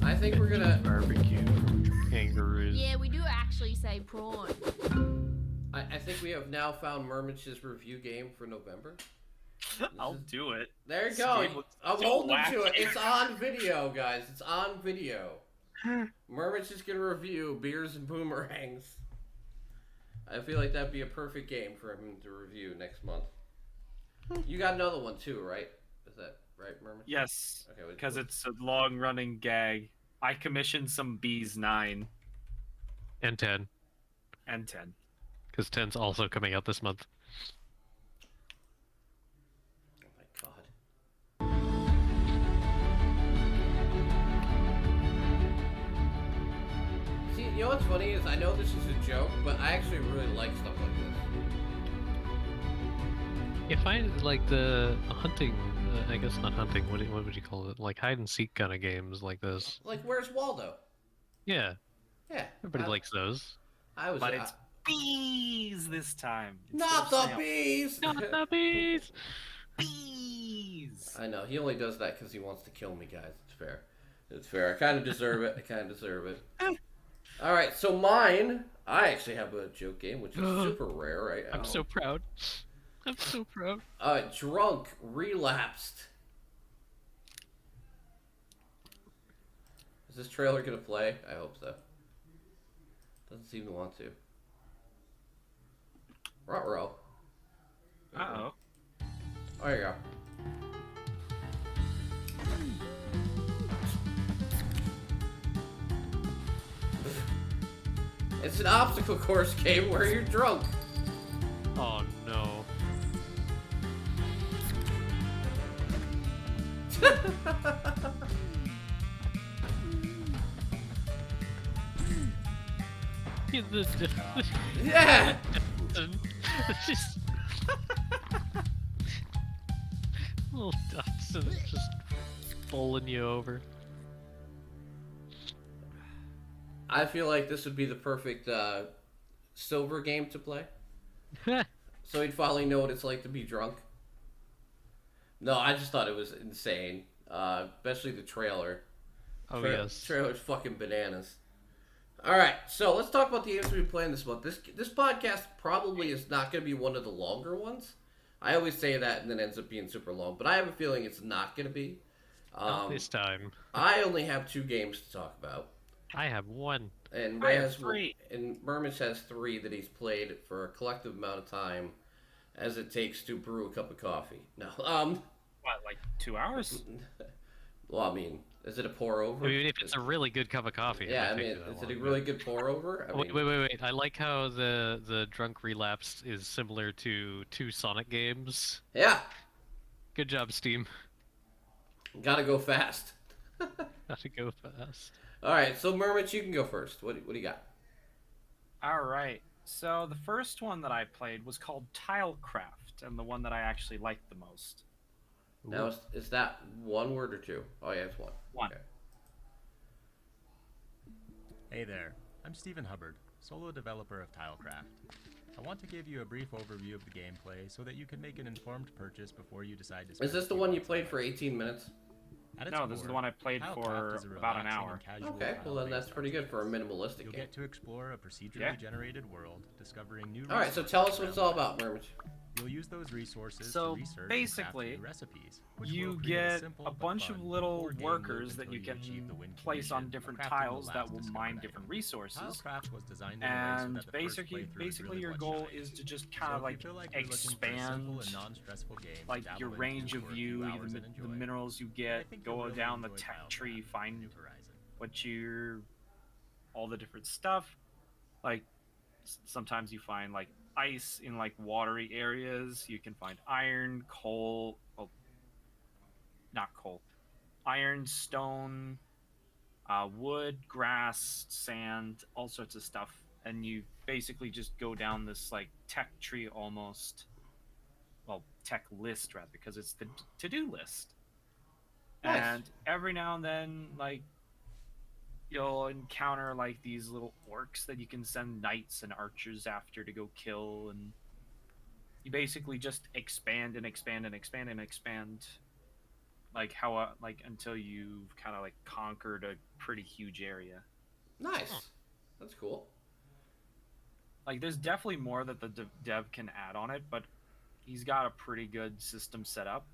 I think we're gonna. Barbecue. Kangaroos. Yeah, we do actually say prawn. I think we have now found Murmitch's review game for November. I'll do it. There you This go. game looks I'm so holding to wacky. it. It's on video, guys. It's on video. Murmitch is gonna review Beers and Boomerangs. I feel like that'd be a perfect game for him to review next month. You got another one too, right? Is that right, Murmitch? Yes, Okay. because it's a long-running gag. I commissioned some Bees 9 And 10. and 10. Because 10's also coming out this month. Oh my god. See, you know what's funny is I know this is a joke, but I actually really like stuff like this. If I like the hunting, I guess not hunting. What would you call it? Like hide and seek kind of games like this. Like, where's Waldo? Yeah, Yeah. everybody likes those. I was. But it's bees this time. not instead the of snail. bees. Not the bees. Bees. I know he only does that because he wants to kill me, guys. It's fair. It's fair. I kind of deserve it. I kind of deserve it. All right, so mine. I actually have a joke game, which is super rare right now. I'm so proud. I'm so proud. Drunk relapsed. Is this trailer gonna play? I hope so. Doesn't seem to want to. Ruh-roh. Uh-oh. There you go. It's an obstacle course game where you're drunk. Oh no. Yeah! Just little Dotson just bowling you over. I feel like this would be the perfect silver game to play. So he'd finally know what it's like to be drunk. No, I just thought it was insane. Especially the trailer. Oh yes. Trailer's fucking bananas. Alright, so let's talk about the games we've been playing this month. This podcast probably is not going to be one of the longer ones. I always say that and then ends up being super long, but I have a feeling it's not going to be. Not this time. I only have 2 games to talk about. I have one. And I Ray have has 3. And Murmitch has 3 that he's played for a collective amount of time as it takes to brew a cup of coffee. No, What, like 2 hours? well, I mean, is it a pour over? I mean, if it's a really good cup of coffee. yeah, it I might mean, take you that is it a long, really good pour over? I Wait, mean, wait. I like how the drunk relapse is similar to 2 Sonic games. yeah, Good job, Steam. gotta go fast. Gotta go fast. All right, so Murmitch, you can go first. What do you got? All right. So the first one that I played was called Tilecraft, and the one that I actually liked the most. Now, is that 1 word or 2? Oh yeah, it's 1. One. Okay. Hey there, I'm Stephen Hubbard, solo developer of Tilecraft. I want to give you a brief overview of the gameplay so that you can make an informed purchase before you decide to spend Is this a the few one you bucks played on for it. 18 minutes? At its No, this is the core, one I played Tilecraft for is a about an relaxing hour. and casual Okay, well then that's tile-based pretty good for a RPG. minimalistic You'll game. get to explore a procedurally Yeah. generated world, discovering new All right, so tell us what it's all about, Murmitch. You'll use those resources So, to research basically, and craft new recipes, which You will create get simple a but bunch of fun little core game workers loop that until you can achieve the win place on condition different of crafting the tiles that last will discovered mine item. different resources. Tilecraft was designed in a way so And that the first basically, playthrough is really your what goal shines. is to just So kind of if like you feel like you're looking for a simple expand and non-stressful game to like dabble your into range of for a few view, hours the and enjoy, minerals you I get, think you'll go really down the enjoy tech Tilecraft tree, find New Horizon. what you're all the different stuff. Like sometimes you find like ice in like watery areas. You can find iron, coal, well, not coal, iron, stone, wood, grass, sand, all sorts of stuff. And you basically just go down this like tech tree almost, well, tech list rather, because it's the to-do list. Nice. And every now and then, like, you'll encounter like these little orcs that you can send knights and archers after to go kill, and you basically just expand and expand and expand and expand like how like until you've kind of like conquered a pretty huge area. Nice. That's cool. Like there's definitely more that the dev can add on it, but he's got a pretty good system set up.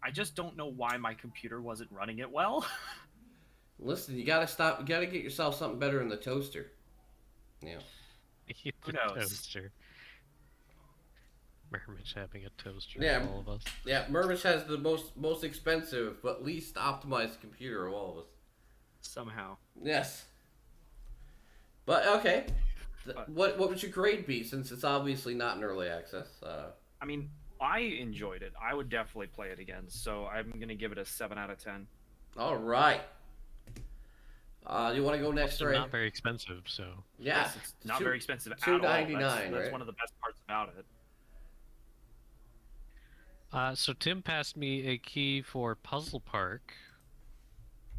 I just don't know why my computer wasn't running it well. Listen, you gotta stop. You gotta get yourself something better in the toaster. Yeah. The Who knows? toaster. Mermitch having a toaster. Yeah. For all of us. Yeah, Mervish has the most expensive but least optimized computer of all of us. Somehow. Yes. But okay. But- What would your grade be, since it's obviously not in early access? I mean, I enjoyed it. I would definitely play it again. So I'm gonna give it a 7 out of 10. All right. You want to go next, Also Ray? not very expensive, so. Yeah. Yes, it's not very expensive at all. $2.99, That's right? one of the best parts about it. So Tim passed me a key for Puzzle Park,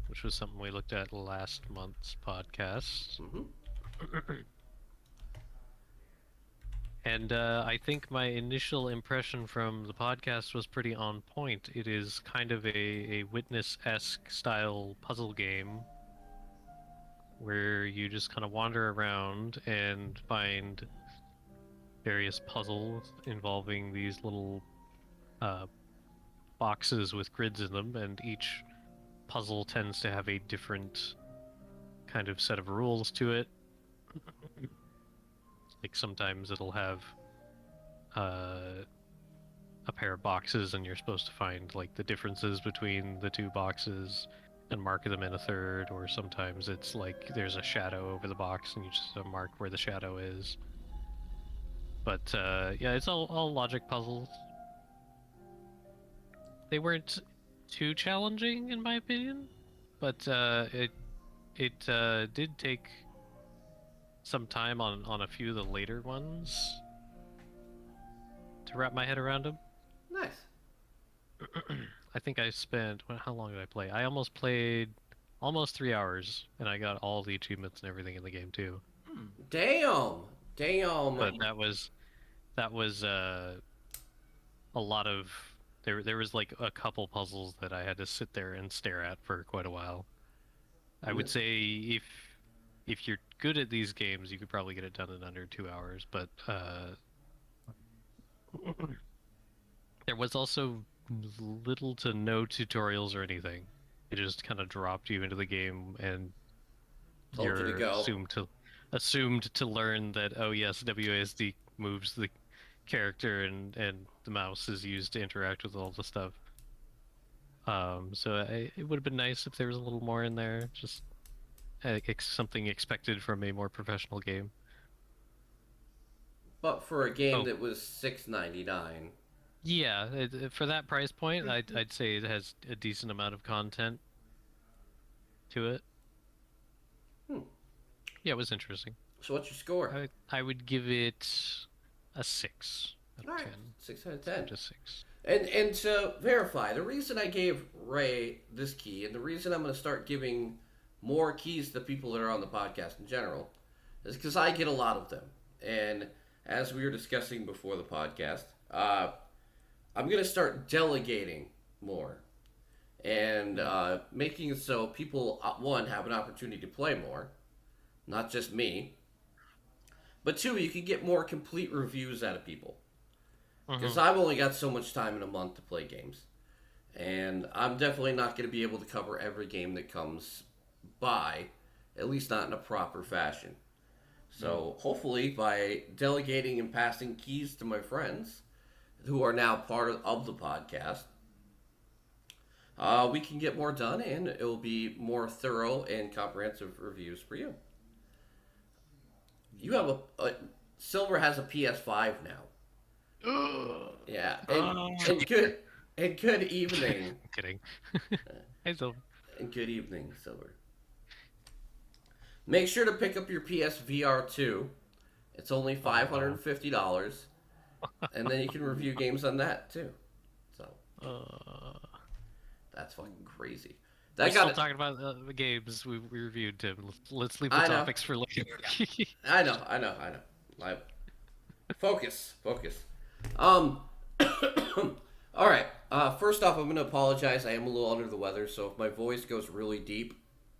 which was something we looked at last month's podcast. Mm-hmm. And I think my initial impression from the podcast was pretty on point. It is kind of a Witness-esque style puzzle game where you just kind of wander around and find various puzzles involving these little boxes with grids in them, and each puzzle tends to have a different kind of set of rules to it. Like sometimes it'll have a pair of boxes and you're supposed to find like the differences between the two boxes and mark them in a third, or sometimes it's like there's a shadow over the box and you just mark where the shadow is. But yeah, it's all logic puzzles. They weren't too challenging in my opinion, but it did take some time on a few of the later ones to wrap my head around them. Nice. I think I spent, how long did I play? I almost played almost 3 hours, and I got all the achievements and everything in the game too. Damn. But that was a lot of, there was like a couple puzzles that I had to sit there and stare at for quite a while. I would say if you're good at these games, you could probably get it done in under 2 hours, but there was also little to no tutorials or anything. It just kind of dropped you into the game, and Told you to you're go. assumed to learn that, oh yes, WASD moves the character and the mouse is used to interact with all the stuff. So it would have been nice if there was a little more in there, just something expected from a more professional game. But for a game Oh. that was $6.99. Yeah, for that price point, I'd say it has a decent amount of content to it. Yeah, it was interesting. So what's your score? I would give it a 6 out of All right, 10. 6 out of 10. Just 6. And to verify, the reason I gave Ray this key, and the reason I'm going to start giving more keys to people that are on the podcast in general, is because I get a lot of them. And as we were discussing before the podcast, I'm going to start delegating more. And making it so people, one, have an opportunity to play more. Not just me. But two, you can get more complete reviews out of people. Because I've only got so much time in a month to play games. And I'm definitely not going to be able to cover every game that comes by, at least not in a proper fashion. So hopefully by delegating and passing keys to my friends, who are now part of the podcast, we can get more done, and it will be more thorough and comprehensive reviews for you. You have Silver has a PS5 now. Yeah, and good evening. Kidding. Hey, Silver. And good evening, Silver. Make sure to pick up your PSVR 2. It's only $550, and then you can review games on that too. So that's fucking crazy. We're still talking about the games we reviewed, Tim. Let's leave the I know. topics for later. I know. Focus. All right. First off, I'm going to apologize. I am a little under the weather, so if my voice goes really deep,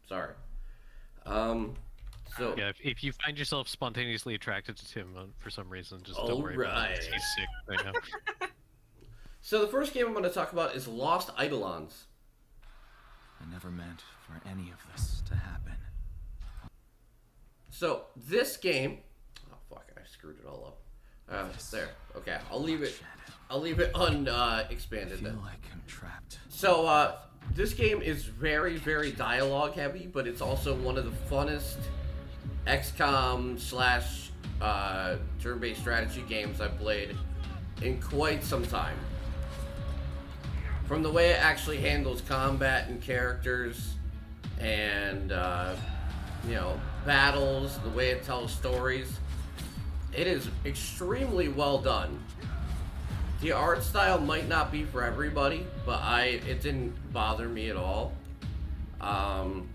sorry. So Yeah, if you find yourself spontaneously attracted to Tim for some reason, just don't worry about Alright. it. He's sick right now. So the first game I'm going to talk about is Lost Eidolons. I never meant for any of this to happen. So this game, oh fuck, I screwed it all up. There, okay, I'll leave it expanded I feel then. like I'm trapped. So this game is very, very dialogue heavy, but it's also one of the funnest XCOM slash turn-based strategy games I've played in quite some time. From the way it actually handles combat and characters and you know, battles, the way it tells stories, it is extremely well done. The art style might not be for everybody, but it didn't bother me at all. And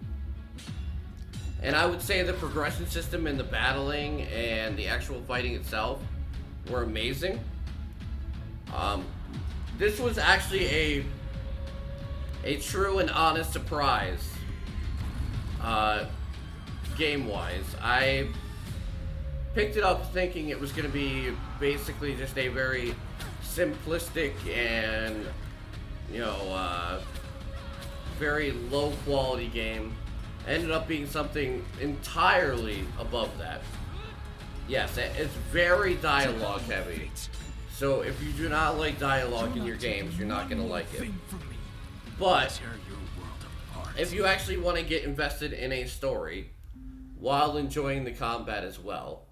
I would say the progression system and the battling and the actual fighting itself were amazing. This was actually a true and honest surprise, game-wise. I picked it up thinking it was going to be basically just a very simplistic and, you know, very low-quality game. Ended up being something entirely above that. Yes, it's very dialogue heavy. So if you do not like dialogue in your games, you're not gonna like it. But if you actually want to get invested in a story while enjoying the combat as well,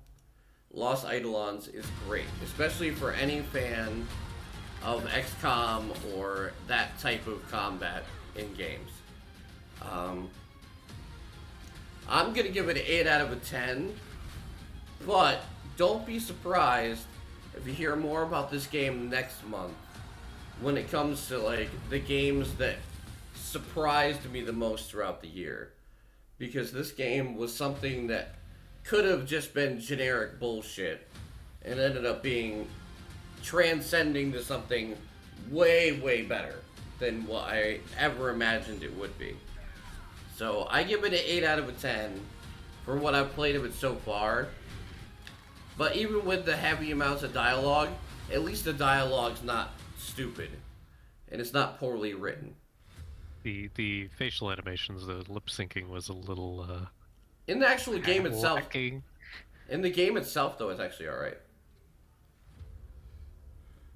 Lost Eidolons is great, especially for any fan of XCOM or that type of combat in games. I'm gonna give it an 8 out of 10, but don't be surprised if you hear more about this game next month when it comes to like the games that surprised me the most throughout the year, because this game was something that could have just been generic bullshit and ended up being transcending to something way better than what I ever imagined it would be. So I give it an 8 out of 10 for what I've played of it so far. But even with the heavy amounts of dialogue, at least the dialogue's not stupid. And it's not poorly written. The facial animations, the lip syncing was a little In the actual game itself, lacking. in the game itself though, it's actually alright.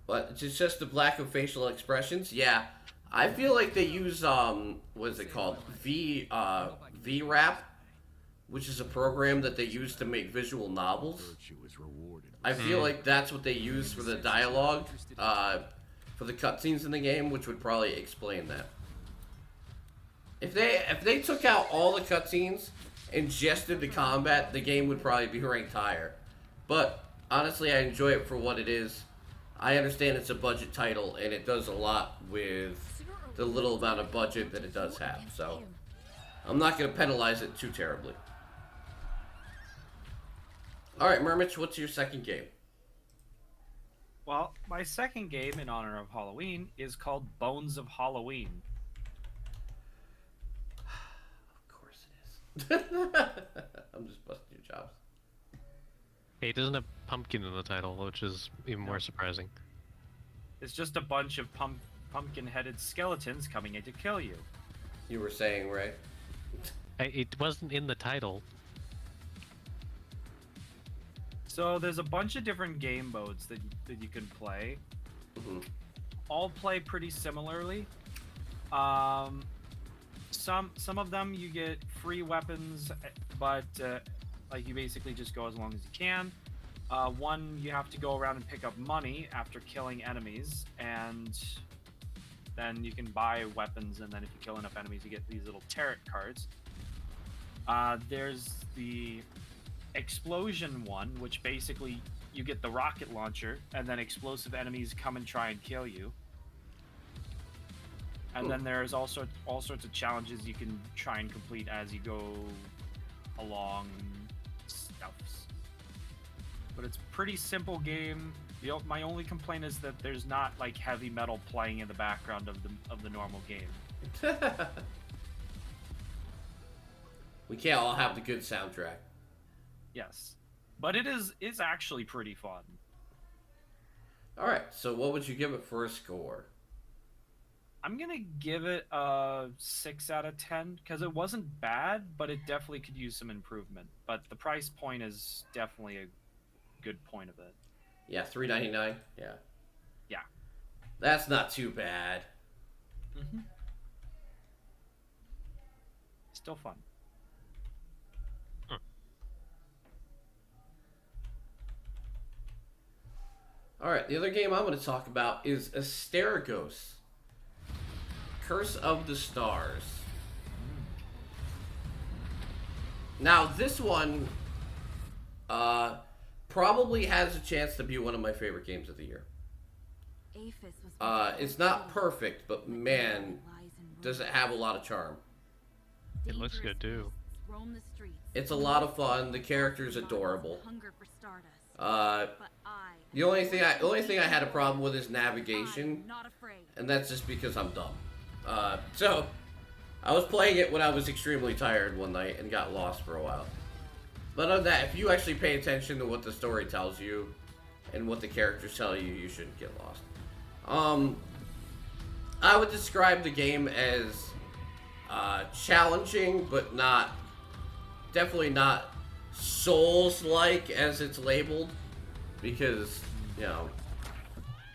But it's just the lack of facial expressions. Yeah, I feel like they use what is it called? VRAP, which is a program that they use to make visual novels. I feel like that's what they use for the dialogue, for the cutscenes in the game, which would probably explain that. If they took out all the cutscenes and just did the combat, the game would probably be ranked higher. But honestly, I enjoy it for what it is. I understand it's a budget title, and it does a lot with the little amount of budget that it does have, so I'm not going to penalize it too terribly. Alright, Mermich, what's your second game? Well, my second game in honor of Halloween is called Bones of Halloween. Of course it is. I'm just busting your chops. Hey, it doesn't have pumpkin in the title, which is even more surprising. It's just a bunch of pumpkin-headed skeletons coming in to kill you. You were saying, right? It wasn't in the title. So there's a bunch of different game modes that you can play. Mm-hmm. All play pretty similarly. Some of them you get free weapons, but like you basically just go as long as you can. One, you have to go around and pick up money after killing enemies, and then you can buy weapons, and then if you kill enough enemies, you get these little tarot cards. There's the explosion one, which basically you get the rocket launcher, and then explosive enemies come and try and kill you. And then there's also all sorts of challenges you can try and complete as you go along stuffs. But it's a pretty simple game. My only complaint is that there's not like heavy metal playing in the background of the normal game. We can't all have the good soundtrack. Yes, but it's actually pretty fun. All right, so what would you give it for a score? I'm gonna give it a 6 out of 10 because it wasn't bad, but it definitely could use some improvement. But the price point is definitely a good point of it. Yeah, $3.99. Yeah. Yeah. That's not too bad. Mm-hmm. Still fun. All right, the other game I'm going to talk about is Asterigos, Curse of the Stars. Now, this one probably has a chance to be one of my favorite games of the year. It's not perfect, but man, does it have a lot of charm. It looks good too. It's a lot of fun. The character's adorable. The only thing I had a problem with is navigation, and that's just because I'm dumb. So I was playing it when I was extremely tired one night and got lost for a while. But other than that, if you actually pay attention to what the story tells you and what the characters tell you, you shouldn't get lost. I would describe the game as challenging, but definitely not Souls-like as it's labeled, because, you know,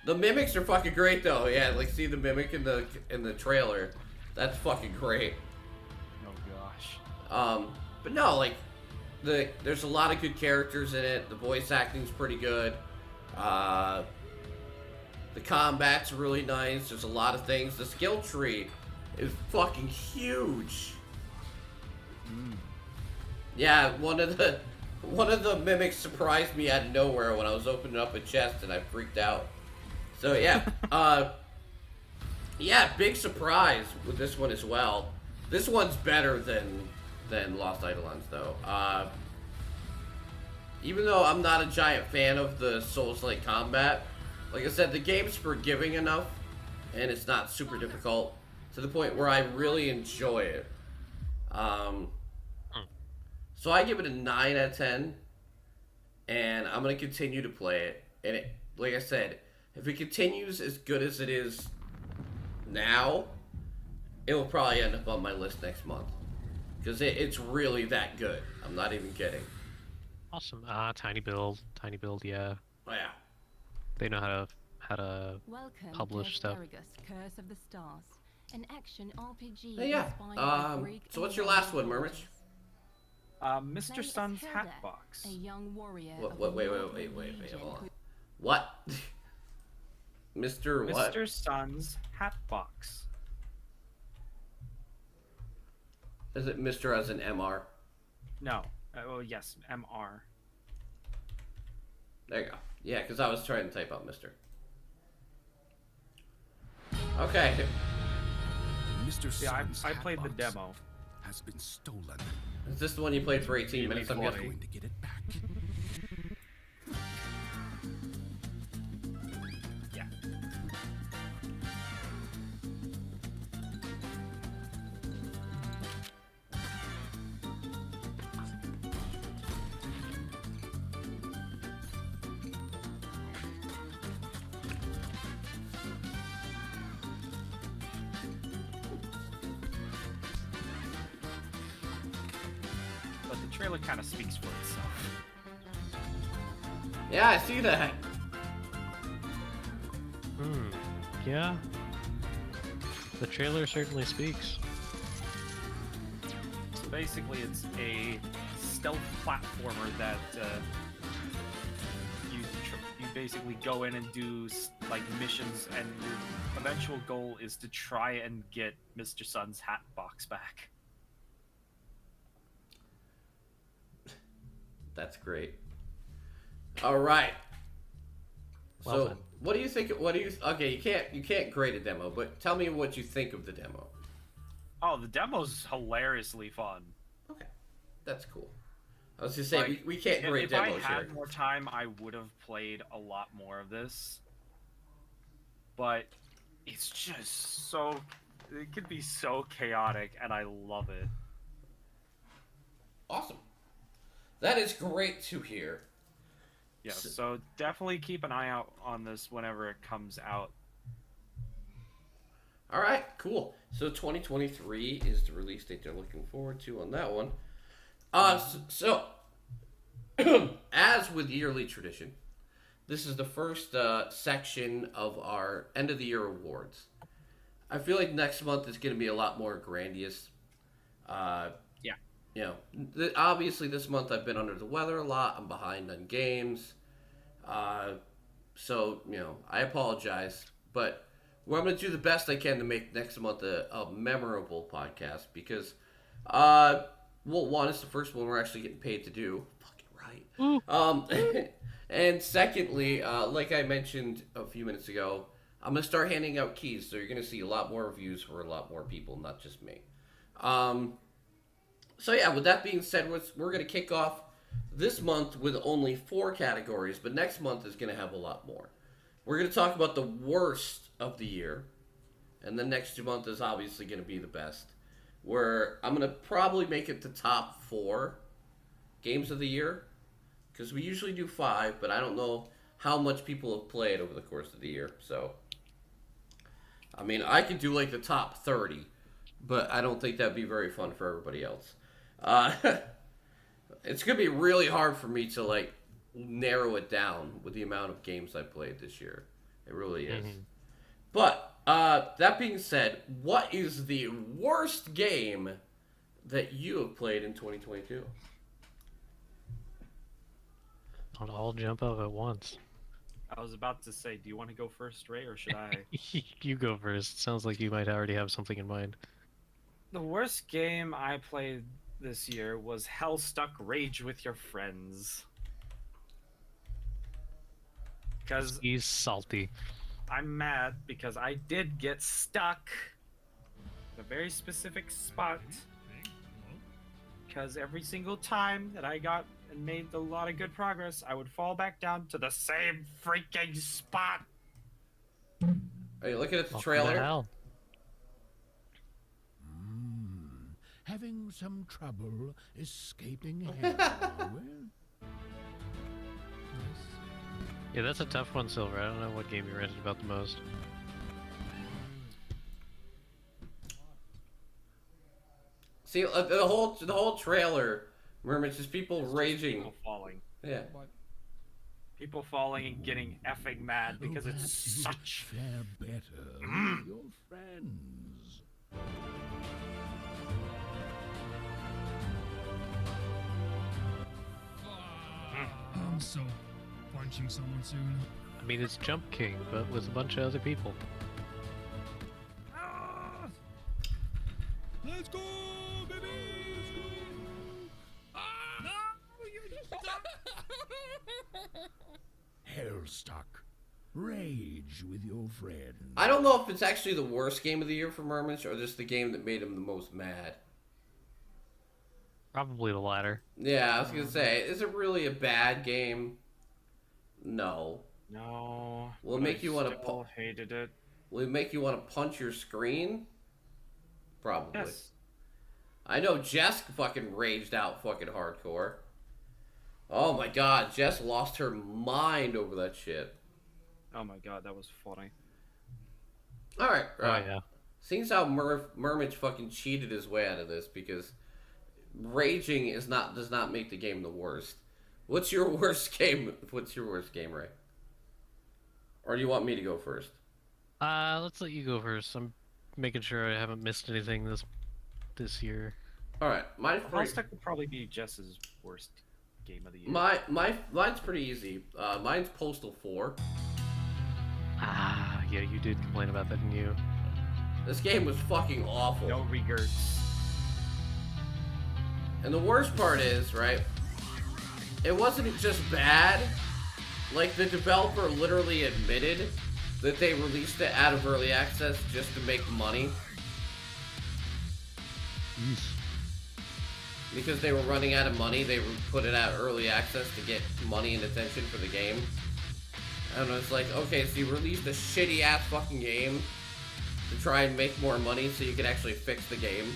the mimics are fucking great though. Yeah, like see the mimic in the trailer. That's fucking great. Oh gosh. But no, like there's a lot of good characters in it. The voice acting's pretty good. The combat's really nice. There's a lot of things. The skill tree is fucking huge. Yeah, one of the mimics surprised me out of nowhere when I was opening up a chest and I freaked out. So yeah, yeah, big surprise with this one as well. This one's better than Lost Eidolons though. Even though I'm not a giant fan of the Souls-like combat, like I said, the game's forgiving enough and it's not super difficult to the point where I really enjoy it. So I give it a 9 out of 10, and I'm going to continue to play it. And it, like I said, if it continues as good as it is now, it will probably end up on my list next month. Because it's really that good. I'm not even kidding. Awesome. Tiny build, yeah. Oh, yeah. They know how to Welcome publish to stuff. Asterigos, Curse of the Stars, an action RPG. Hey, yeah. inspired by Greek So what's your and last Roman one, mythology. Murmich? Mr. Play as Sun's Hilda, Hatbox. a young warrior. What, of the wait, Northern hold Legion on. who- What? Mr. what? Mr. Sun's Hatbox. Is it Mr. as an MR? No. Oh yes, MR. There you go. Yeah, because I was trying to type out Mr. Okay. Mr. Yeah, Sun's I played the Hatbox demo. has been stolen. Is this the one you played for 18 minutes? I'm I'm guessing. going to get it back. Yeah. But the trailer kind of speaks for itself. Yeah, I see that. Yeah. The trailer certainly speaks. So basically, it's a stealth platformer that you basically go in and do like missions, and your eventual goal is to try and get Mr. Sun's Hatbox back. That's great. All right. Well So, done. what do you think? Okay, you can't grade a demo, but tell me what you think of the demo. Oh, the demo's hilariously fun. Okay, that's cool. I was just saying, Like, we can't grade if I demos had here. more time, I would have played a lot more of this. But it's just so... It could be so chaotic, and I love it. Awesome. That is great to hear. Yeah, so definitely keep an eye out on this whenever it comes out. All right, cool. So 2023 is the release date they're looking forward to on that one. So as with yearly tradition, this is the first section of our end of the year awards. I feel like next month is going to be a lot more grandiose. Yeah. You know, obviously this month I've been under the weather a lot. I'm behind on games. So, you know, I apologize. But I'm going to do the best I can to make next month a memorable podcast. Because, well, one, it's the first one we're actually getting paid to do. Fucking right. And secondly, like I mentioned a few minutes ago, I'm going to start handing out keys. So you're going to see a lot more reviews for a lot more people, not just me. So yeah, with that being said, we're going to kick off this month with only 4 categories, but next month is going to have a lot more. We're going to talk about the worst of the year, and the next month is obviously going to be the best, where I'm going to probably make it the top 4 games of the year, because we usually do 5, but I don't know how much people have played over the course of the year, so... I mean, I could do like the top 30, but I don't think that'd be very fun for everybody else. It's gonna be really hard for me to like narrow it down with the amount of games I played this year. It really is. Mm-hmm. But that being said, what is the worst game that you have played in 2022? Don't all jump out at once. I was about to say, do you want to go first, Ray, or should I? You go first. Sounds like you might already have something in mind. The worst game I played this year was Hellstuck Rage with Your Friends. Because he's salty. I'm mad because I did get stuck in a very specific spot. Because every single time that I got and made a lot of good progress, I would fall back down to the same freaking spot. Are you looking at the Welcome trailer? to hell. Having some trouble escaping hell, are we? Yeah, that's a tough one, Silver. I don't know what game you ranted about the most. See, the whole trailer, remember, it's just people raging. People falling. Yeah. People falling and getting effing mad because it's Perhaps you such... fare better with your friends. I'm so punching someone soon. I mean, it's Jump King, but with a bunch of other people. Let's go, baby! Let's go! Hellstuck. Rage with your friends. I don't know if it's actually the worst game of the year for Mermage or just the game that made him the most mad. Probably the latter. Yeah, I was gonna say, is it really a bad game? No. No. Will it but make I you want to still hated it. Will it make you want to punch your screen? Probably. Yes. I know Jess fucking raged out fucking hardcore. Oh my god, Jess lost her mind over that shit. Oh my god, that was funny. Alright, Oh, yeah. seems how Mermage fucking cheated his way out of this because raging does not make the game the worst. What's your worst game? What's your worst game, Ray? Or do you want me to go first? Let's let you go first. I'm making sure I haven't missed anything this year. Alright, Hellstuck would probably be Jess's worst game of the year. mine's pretty easy. Mine's Postal 4. Ah, yeah, you did complain about that, didn't you? This game was fucking awful. No regrets. And the worst part is, right, it wasn't just bad. Like, the developer literally admitted that they released it out of early access just to make money. because they were running out of money, they put it out early access to get money and attention for the game. And it's like, okay, so you released a shitty ass fucking game to try and make more money so you can actually fix the game.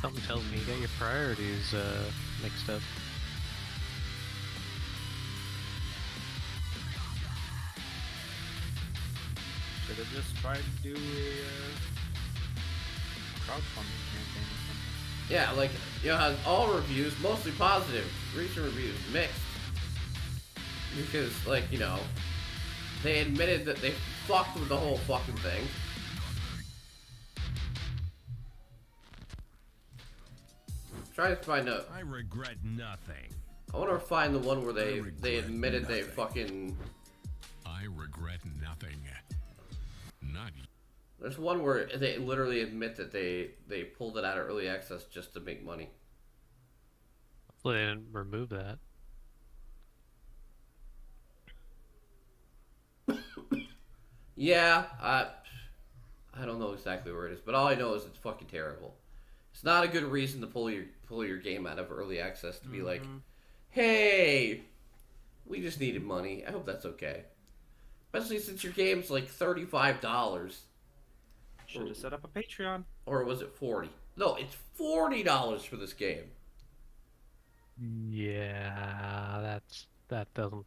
Something tells me you got your priorities mixed up. Should have just tried to do a crowdfunding campaign or something. Yeah, like, you know, has all reviews, mostly positive. Recent reviews, mixed. Because, like, you know, they admitted that they fucked with the whole fucking thing. Try to find a... I regret nothing. I want to find the one where I they regret admitted they nothing. fucking... I regret nothing. Not There's one where they literally admit that they pulled it out of early access just to make money. Hopefully they didn't remove that. Yeah, I don't know exactly where it is, but all I know is it's fucking terrible. It's not a good reason to pull your game out of early access to be like, hey, we just needed money. I hope that's okay. Especially since your game's like $35. Should have set up a Patreon. Or was it 40? No, it's $40 for this game. Yeah, that doesn't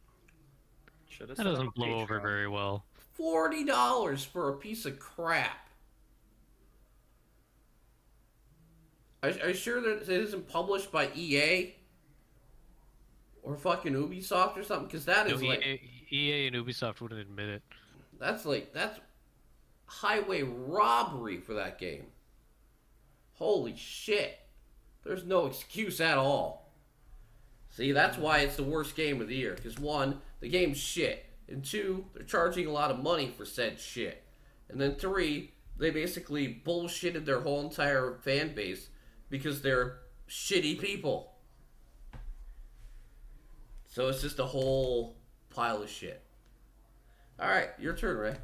Should have that set up doesn't a blow over Patreon. very well. $40 for a piece of crap. Are you sure that it isn't published by EA? Or fucking Ubisoft or something? Because that No, is like... EA and Ubisoft wouldn't admit it. That's highway robbery for that game. Holy shit. There's no excuse at all. See, that's why it's the worst game of the year. Because one, the game's shit. And two, they're charging a lot of money for said shit. And then three, they basically bullshitted their whole entire fan base because they're shitty people. So it's just a whole pile of shit. Alright, your turn, Ray.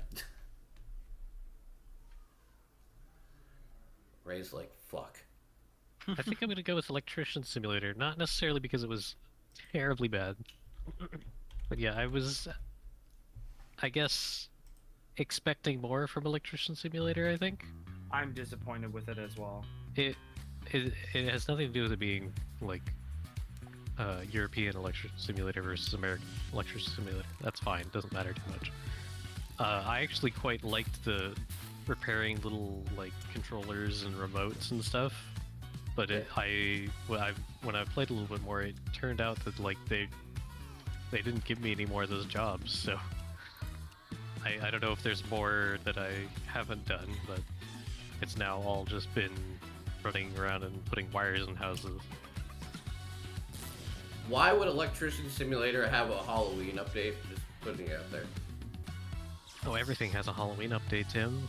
Ray's like, fuck. I think I'm gonna go with Electrician Simulator, not necessarily because it was terribly bad, but yeah, I was, I guess, expecting more from Electrician Simulator. I think I'm disappointed with it as well. it has nothing to do with it being like European Electrician Simulator versus American Electrician Simulator. That's fine, doesn't matter too much. I actually quite liked the repairing little like controllers and remotes and stuff. But when I played a little bit more, it turned out that like they didn't give me any more of those jobs. So I don't know if there's more that I haven't done, but it's now all just been running around and putting wires in houses. Why would Electrician Simulator have a Halloween update? Just putting it out there. Oh, everything has a Halloween update, Tim.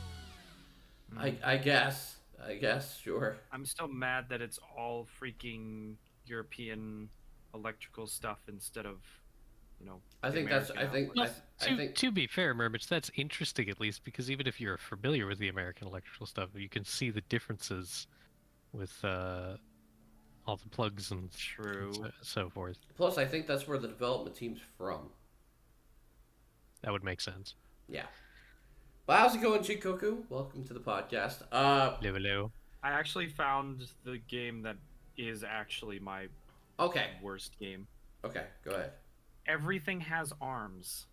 I guess, sure. I'm still mad that it's all freaking European electrical stuff instead of, you know. I the think that's. I American think. outlets. I think. To be fair, Murmich, that's interesting at least, because even if you're familiar with the American electrical stuff, you can see the differences with all the plugs and True. so forth. Plus, I think that's where the development team's from. That would make sense. Yeah. But how's it going, Chikoku? Welcome to the podcast. Hello. I actually found the game that is actually my Okay. worst game. Okay. Go ahead. Everything has arms.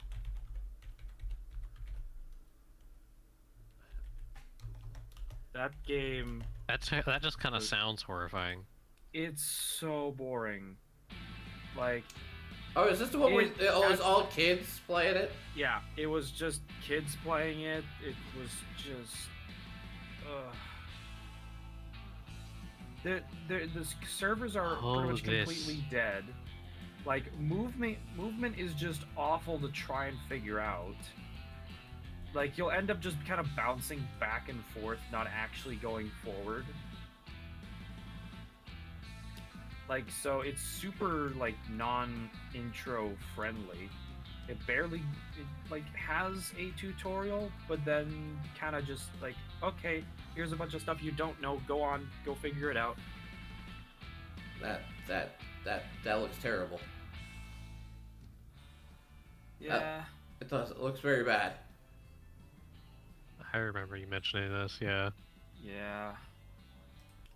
That game, That just kind of sounds horrifying. it's so boring. Like, Oh, is this the one where It- it was all kids playing it? yeah, it was just kids playing it. It was just, the servers are Oh, pretty much this. completely dead. Like movement is just awful to try and figure out. Like you'll end up just kind of bouncing back and forth, not actually going forward. Like, so it's super like non-intro friendly. It barely has a tutorial, but then kind of just like, okay, here's a bunch of stuff you don't know. Go on, go figure it out. That looks terrible. Yeah. It does. It looks very bad. I remember you mentioning this. Yeah. Yeah.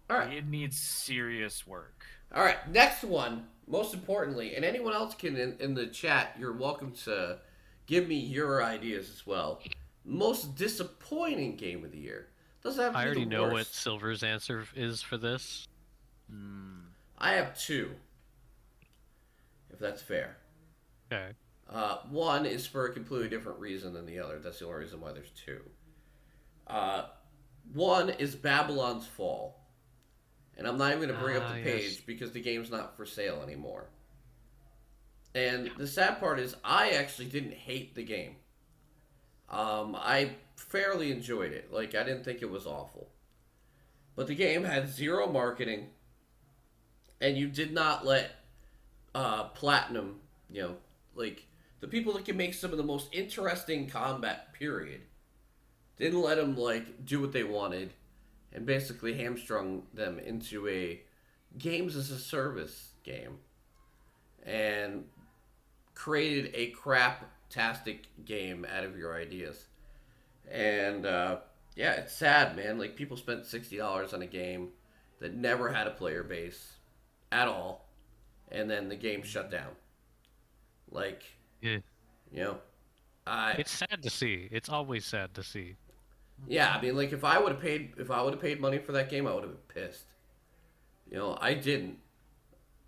All right. It needs serious work. All right. Next one. Most importantly, and anyone else can in the chat, you're welcome to give me your ideas as well. Most disappointing game of the year. Doesn't have to be I already the know what worst. Silver's answer is for this. I have two, if that's fair. Okay. One is for a completely different reason than the other. That's the only reason why there's two. One is Babylon's Fall. And I'm not even going to bring up the page yes. because the game's not for sale anymore. And the sad part is I actually didn't hate the game. I fairly enjoyed it. Like, I didn't think it was awful. But the game had zero marketing. And you did not let Platinum, like, the people that can make some of the most interesting combat, period, didn't let them, like, do what they wanted. And basically hamstrung them into a games as a service game. And created a crap-tastic game out of your ideas. And, yeah, it's sad, man. Like, people spent $60 on a game that never had a player base at all. And then the game shut down. Like, Yeah. It's sad to see. It's always sad to see. Yeah, I mean, like, if I would have paid money for that game, I would have been pissed. I didn't.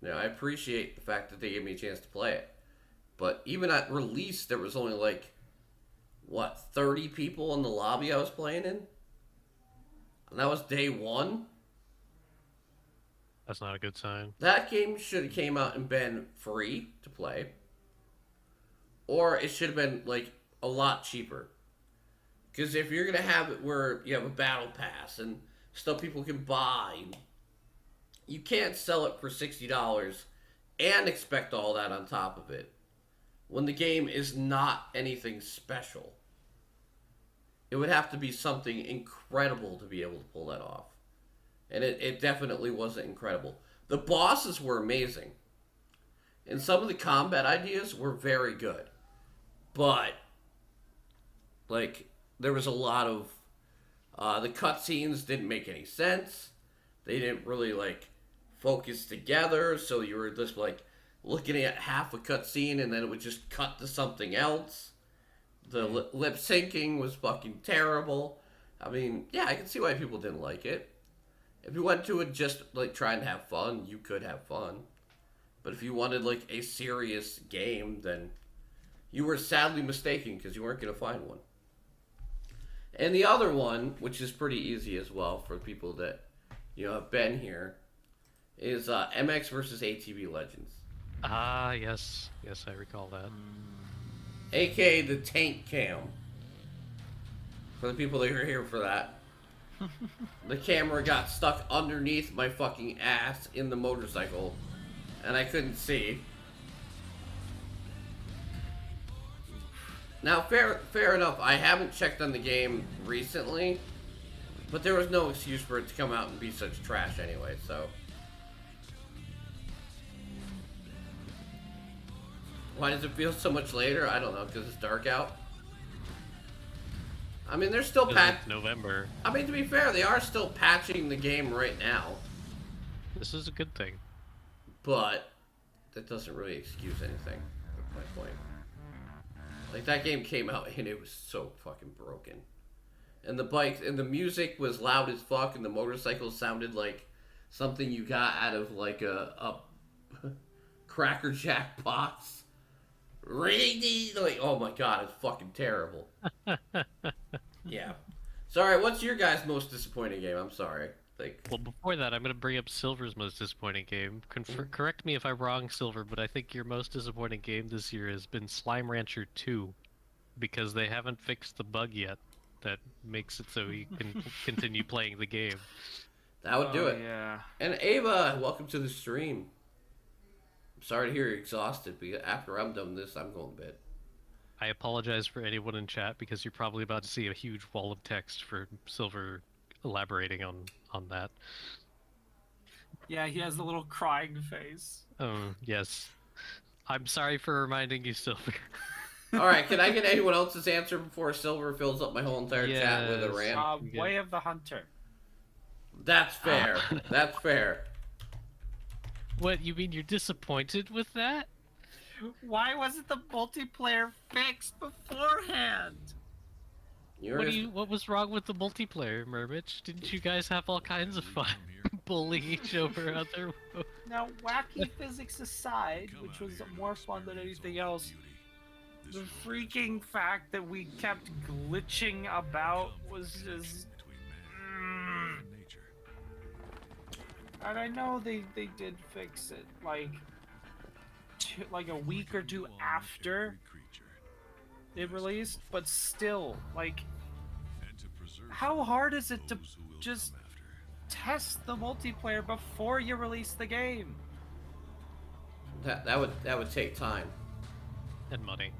I appreciate the fact that they gave me a chance to play it. But even at release, there was only, 30 people in the lobby I was playing in? And that was day one? That's not a good sign. That game should have came out and been free to play. Or it should have been, a lot cheaper. Because if you're going to have it where you have a battle pass and stuff people can buy, you can't sell it for $60 and expect all that on top of it when the game is not anything special. It would have to be something incredible to be able to pull that off. And it definitely wasn't incredible. The bosses were amazing. And some of the combat ideas were very good. But, there was a lot of the cutscenes didn't make any sense. They didn't really focus together, so you were just looking at half a cutscene and then it would just cut to something else. The lip syncing was fucking terrible. I mean, yeah, I can see why people didn't like it. If you went to it just trying to have fun, you could have fun. But if you wanted a serious game, then you were sadly mistaken because you weren't going to find one. And the other one, which is pretty easy as well for people that, have been here, is MX versus ATV Legends. Ah, yes. Yes, I recall that. AKA the Tank Cam. For the people that are here for that. The camera got stuck underneath my fucking ass in the motorcycle. And I couldn't see. Now, fair enough, I haven't checked on the game recently, but there was no excuse for it to come out and be such trash anyway, so. Why does it feel so much later? I don't know, because it's dark out? I mean, they're still It's November. I mean, to be fair, they are still patching the game right now, This is a good thing. but that doesn't really excuse anything, that's my point. That game came out and it was so fucking broken. And the bikes and the music was loud as fuck and the motorcycle sounded like something you got out of a Cracker Jack box. Oh my god, it's fucking terrible. Yeah. Sorry, what's your guys' most disappointing game? I'm sorry. Well, before that, I'm going to bring up Silver's most disappointing game. Correct me if I'm wrong, Silver, but I think your most disappointing game this year has been Slime Rancher 2, because they haven't fixed the bug yet that makes it so you can continue playing the game. That would do it. Yeah. And Ava, welcome to the stream. I'm sorry to hear you're exhausted, but after I'm done with this, I'm going to bed. I apologize for anyone in chat because you're probably about to see a huge wall of text for Silver elaborating on that. Yeah, he has the little crying face. Yes. I'm sorry for reminding you, Silver. All right, can I get anyone else's answer before Silver fills up my whole entire chat with a Yes. rant? Way of the Hunter. That's fair. That's fair. What, you mean you're disappointed with that? Why wasn't the multiplayer fixed beforehand? What was wrong with the multiplayer, Murmich? Didn't you guys have all kinds of fun bullying each other other? Now, wacky physics aside, which was more fun than anything else, the freaking fact that we kept glitching about was just... And I know they did fix it, like a week or two after it released, but still, like, how hard is it to just test the multiplayer before you release the game? That would take time. And money.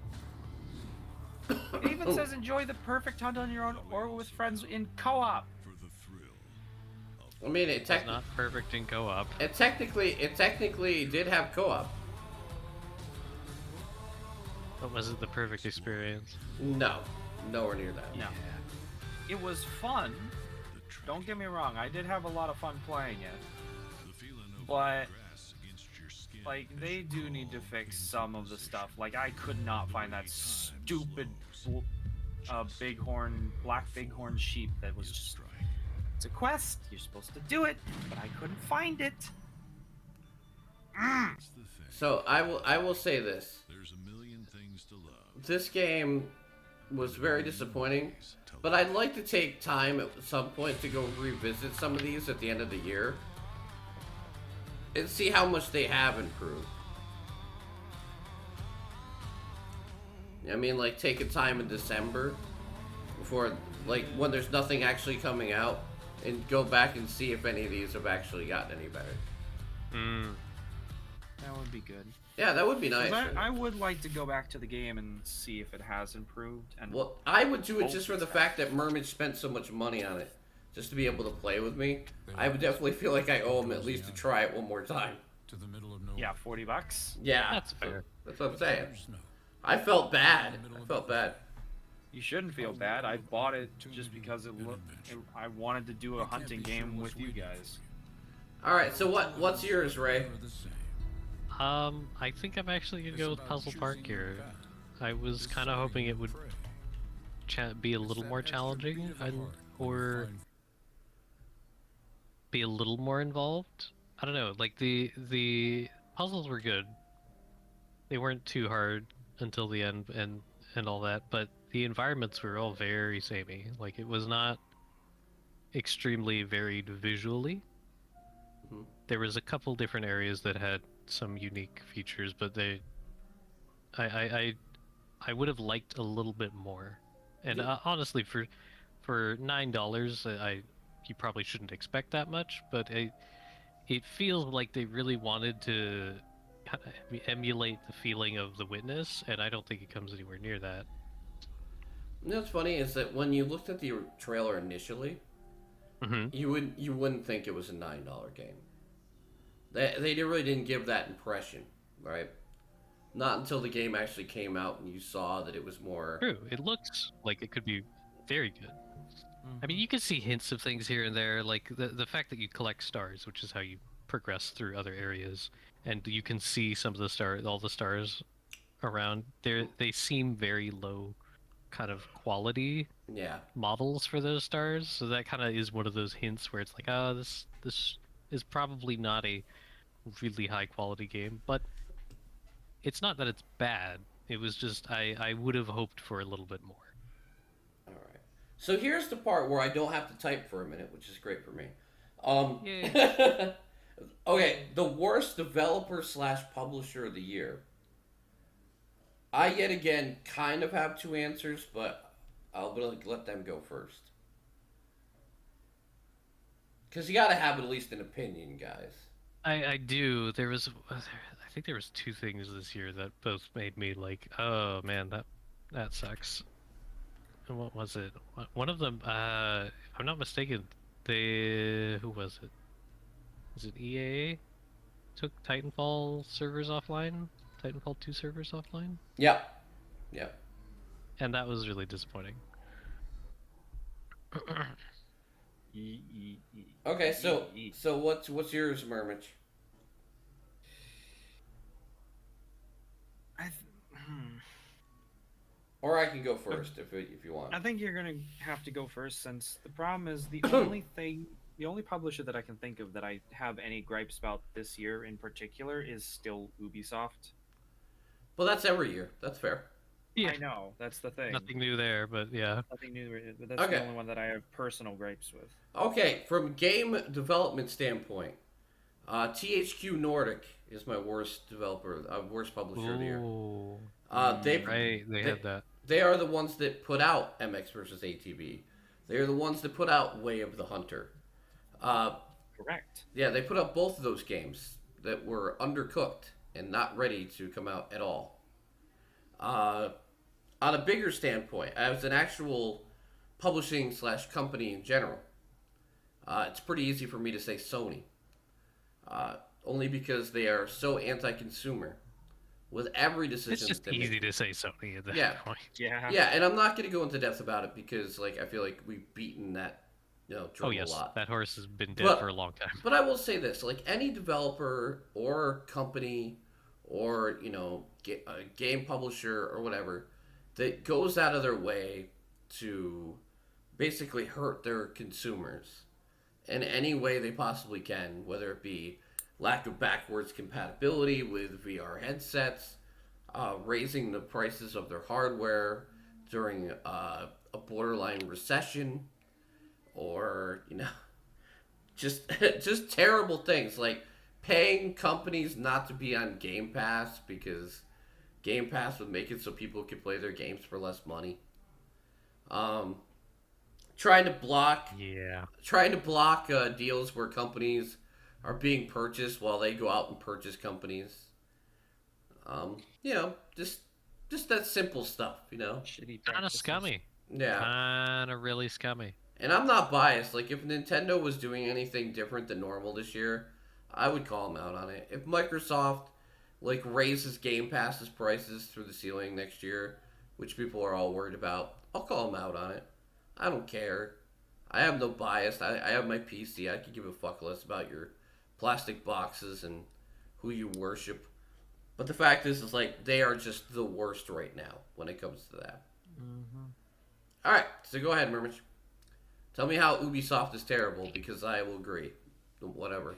It even says enjoy the perfect hunt on your own or with friends in co-op. I mean, It's not perfect in co-op. It technically did have co-op. But was it the perfect experience? No, nowhere near that. No. It was fun. Don't get me wrong, I did have a lot of fun playing it. But, like, they do need to fix some of the stuff. Like, I could not find that stupid black bighorn sheep that was just... It's a quest, you're supposed to do it, but I couldn't find it. So I will say this. This game was very disappointing, but I'd like to take time at some point to go revisit some of these at the end of the year and see how much they have improved. I mean, like, take a time in December before, like, when there's nothing actually coming out, and go back and see if any of these have actually gotten any better. That would be good. Yeah, that would be nice. I would like to go back to the game and see if it has improved. And well, I would do it just for the fact that Mermage spent so much money on it, just to be able to play with me. I would definitely feel like I owe him at least to try it one more time. Yeah, $40. Yeah, That's fair. That's what I'm saying. I felt bad. I felt bad. You shouldn't feel bad. I bought it just because I wanted to do a hunting game with you guys. All right, so what's yours, Ray? I think I'm actually gonna go with Puzzle Park here. I was kind of hoping it would be a little more challenging, or be a little more involved. I don't know. Like the puzzles were good. They weren't too hard until the end and all that, but the environments were all very samey. Like, it was not extremely varied visually. There was a couple different areas that had some unique features, but I would have liked a little bit more. And honestly, for $9, you probably shouldn't expect that much, but it feels like they really wanted to kind of emulate the feeling of The Witness, and I don't think it comes anywhere near that. You know what's funny is that when you looked at the trailer initially, you wouldn't think it was a $9 game. They really didn't give that impression, right? Not until the game actually came out and you saw that it was more... True, it looks like it could be very good. I mean, you can see hints of things here and there, like the fact that you collect stars, which is how you progress through other areas, and you can see some of the all the stars around. They seem very low kind of quality models for those stars, so that kind of is one of those hints where it's like, oh, this is probably not a really high quality game, but it's not that it's bad. It was just I would have hoped for a little bit more. All right. So here's the part where I don't have to type for a minute, which is great for me. Okay, the worst developer / publisher of the year. I yet again kind of have two answers, but I'll let them go first. Because you gotta have at least an opinion, guys. I do. I think there was two things this year that both made me like, oh man, That sucks. And what was it? One of them, if I'm not mistaken, who was it? Was it EA? Took Titanfall servers offline? Titanfall 2 servers offline? Yeah. Yeah. And that was really disappointing. Okay, so what's yours, Murmich? Or I can go first if you want. I think you're gonna have to go first, since the problem is the only publisher that I can think of that I have any gripes about this year in particular is still Ubisoft. Well, that's every year. That's fair. Yeah. I know, that's the thing. Nothing new there, but yeah. Nothing new, but that's Okay. the only one that I have personal gripes with. Okay, from game development standpoint, THQ Nordic is my worst developer, worst publisher of the year. Ooh. They had that. They are the ones that put out MX vs ATV. They are the ones that put out Way of the Hunter. Correct. Yeah, they put out both of those games that were undercooked and not ready to come out at all. On a bigger standpoint, as an actual publishing / company in general, it's pretty easy for me to say Sony. Only because they are so anti-consumer with every decision. It's just that they easy make. to say Sony at that Yeah. point. Yeah. Yeah, and I'm not going to go into depth about it because, like, I feel like we've beaten that, drum Oh yes, a lot. that horse has been dead But- for a long time. But I will say this: like any developer or company or a game publisher or whatever that goes out of their way to basically hurt their consumers in any way they possibly can, whether it be lack of backwards compatibility with VR headsets, raising the prices of their hardware during a borderline recession, or just terrible things like paying companies not to be on Game Pass because Game Pass would make it so people could play their games for less money. Trying to block deals where companies are being purchased while they go out and purchase companies. Just that simple stuff, Shitty Kind of practices. scummy. Yeah. Kind of really scummy. And I'm not biased. Like, if Nintendo was doing anything different than normal this year, I would call them out on it. If Microsoft, raises Game Pass's prices through the ceiling next year, which people are all worried about, I'll call them out on it. I don't care. I have no bias. I have my PC. I could give a fuck less about your plastic boxes and who you worship. But the fact is they are just the worst right now when it comes to that. Mm-hmm. All right, so go ahead, Murmich. Tell me how Ubisoft is terrible, because I will agree. Whatever.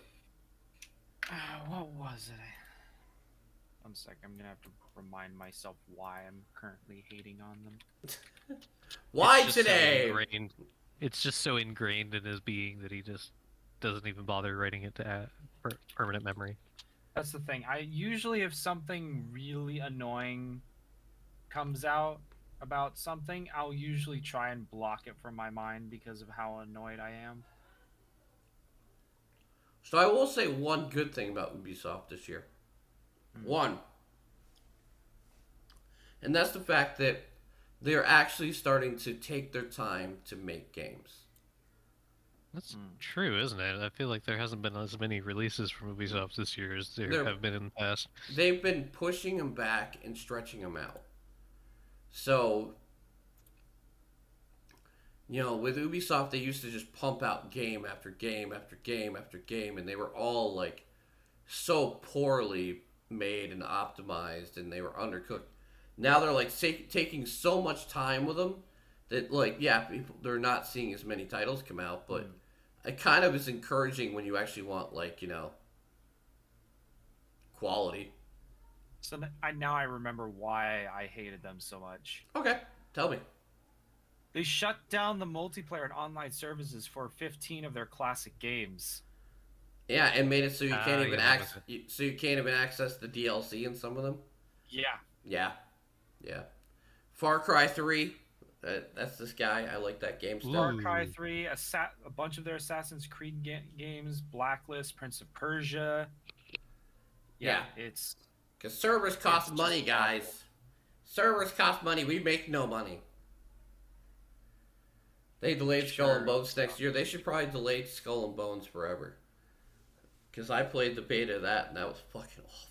What was it? One sec, I'm gonna have to remind myself why I'm currently hating on them. Why It's just so today? ingrained- It's just so ingrained in his being that he just doesn't even bother writing it to add permanent memory. That's the thing. I usually, if something really annoying comes out about something, I'll usually try and block it from my mind because of how annoyed I am. So I will say one good thing about Ubisoft this year. One. And that's the fact that they're actually starting to take their time to make games. That's true, isn't it? I feel like there hasn't been as many releases from Ubisoft this year as there have been in the past. They've been pushing them back and stretching them out. So, with Ubisoft, they used to just pump out game after game after game after game, and they were all, so poorly made and optimized, and they were undercooked. Now they're, taking so much time with them that, people, they're not seeing as many titles come out, but it kind of is encouraging when you actually want, quality. So now I remember why I hated them so much. Okay, tell me. They shut down the multiplayer and online services for 15 of their classic games. Yeah, and made it so you can't even yeah, access the DLC in some of them. Yeah. Yeah. Far Cry 3. That's this guy. I like that game. Far Ooh. Cry 3, a bunch of their Assassin's Creed games, Blacklist, Prince of Persia. Yeah. It's Because servers cost It's money, just guys. Servers cost money. We make no money. They delayed Skull and Bones next year. They should probably delay Skull and Bones forever. Because I played the beta of that, and that was fucking awful.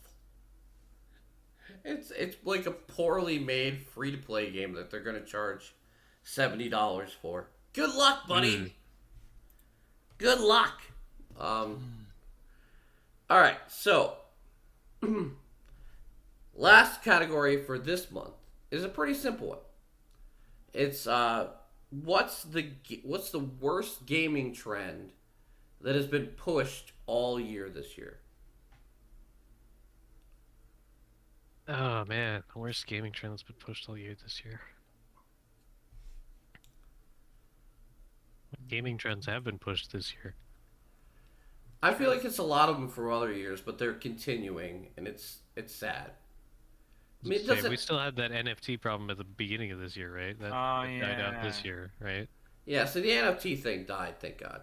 It's like a poorly made free-to-play game that they're going to charge $70 for. Good luck, buddy. Good luck. Alright, so last category for this month is a pretty simple one. It's what's the worst gaming trend that has been pushed all year this year? Oh man, the worst gaming trend that's been pushed all year this year. Gaming trends have been pushed this year. I feel like it's a lot of them from other years, but they're continuing, and it's sad. I mean, it doesn't... We still had that NFT problem at the beginning of this year, right? That died out this year, right? Yeah, so the NFT thing died, thank God.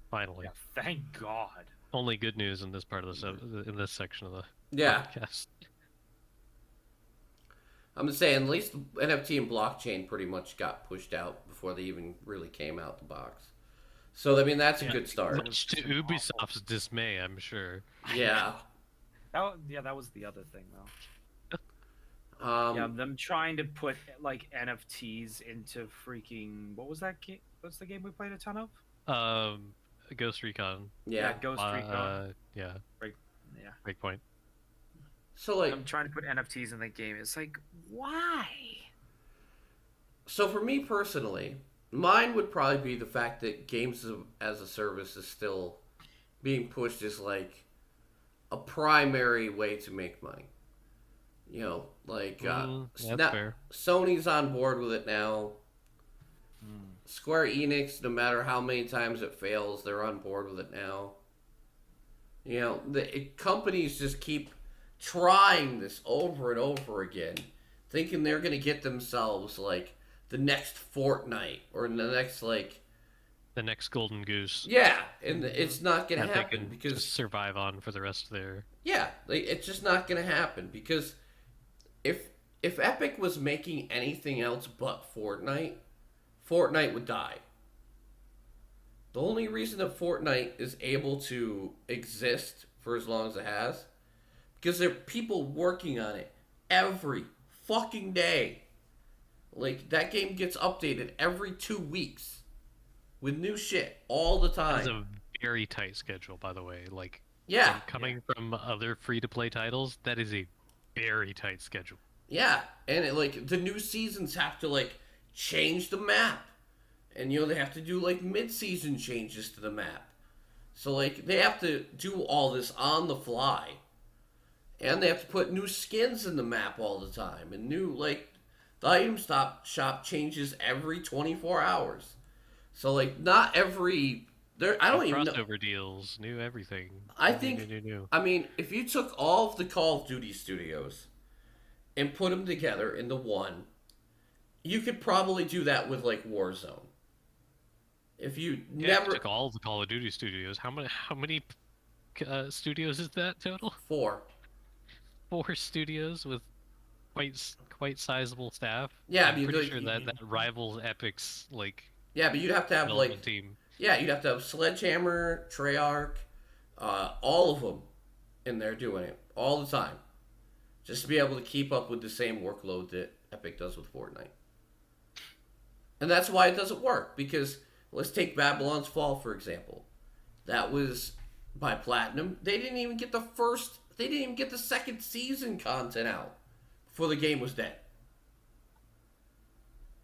Finally. Yeah, thank God. Only good news in this part of in this section of the podcast. I'm just saying, at least NFT and blockchain pretty much got pushed out before they even really came out the box. So, I mean, that's a good start. Much to Ubisoft's dismay, I'm sure. Yeah. That was the other thing, though. Yeah, them trying to put, like, NFTs into freaking... What was that game? What's the game we played a ton of? Ghost Recon. Yeah. Ghost Recon. Yeah. Breakpoint. So, like... I'm trying to put NFTs in the game. It's like, why? So, for me personally... Mine would probably be the fact that games as a service is still being pushed as like a primary way to make money. You know, like that's fair. Sony's on board with it now. Square Enix, no matter how many times it fails, they're on board with it now. You know, companies just keep trying this over and over again, thinking they're going to get themselves like the next Fortnite or the next Golden Goose. Yeah, and it's not gonna happen they can because just survive on for the rest of their. Yeah, it's just not gonna happen because if Epic was making anything else but Fortnite would die. The only reason that Fortnite is able to exist for as long as it has because there are people working on it every fucking day. Like, that game gets updated every 2 weeks with new shit all the time. It's a very tight schedule, by the way. Like, yeah, coming from other free-to-play titles, that is a very tight schedule. Yeah, and the new seasons have to, change the map. And, they have to do, mid-season changes to the map. So, they have to do all this on the fly. And they have to put new skins in the map all the time. And new, the item shop changes every 24 hours. So, not every... I don't even know... Crossover deals, new everything. I think... New. I mean, if you took all of the Call of Duty studios and put them together into one, you could probably do that with, Warzone. If you never... took all the Call of Duty studios. How many studios is that total? 4. 4 studios with quite sizable staff. Yeah, I'm pretty sure that rivals Epic's Yeah, but you'd have to have team. Yeah, you'd have to have Sledgehammer, Treyarch, all of them in there doing it all the time, just to be able to keep up with the same workload that Epic does with Fortnite. And that's why it doesn't work because let's take Babylon's Fall for example. That was by Platinum. They didn't even get the second season content out before the game was dead.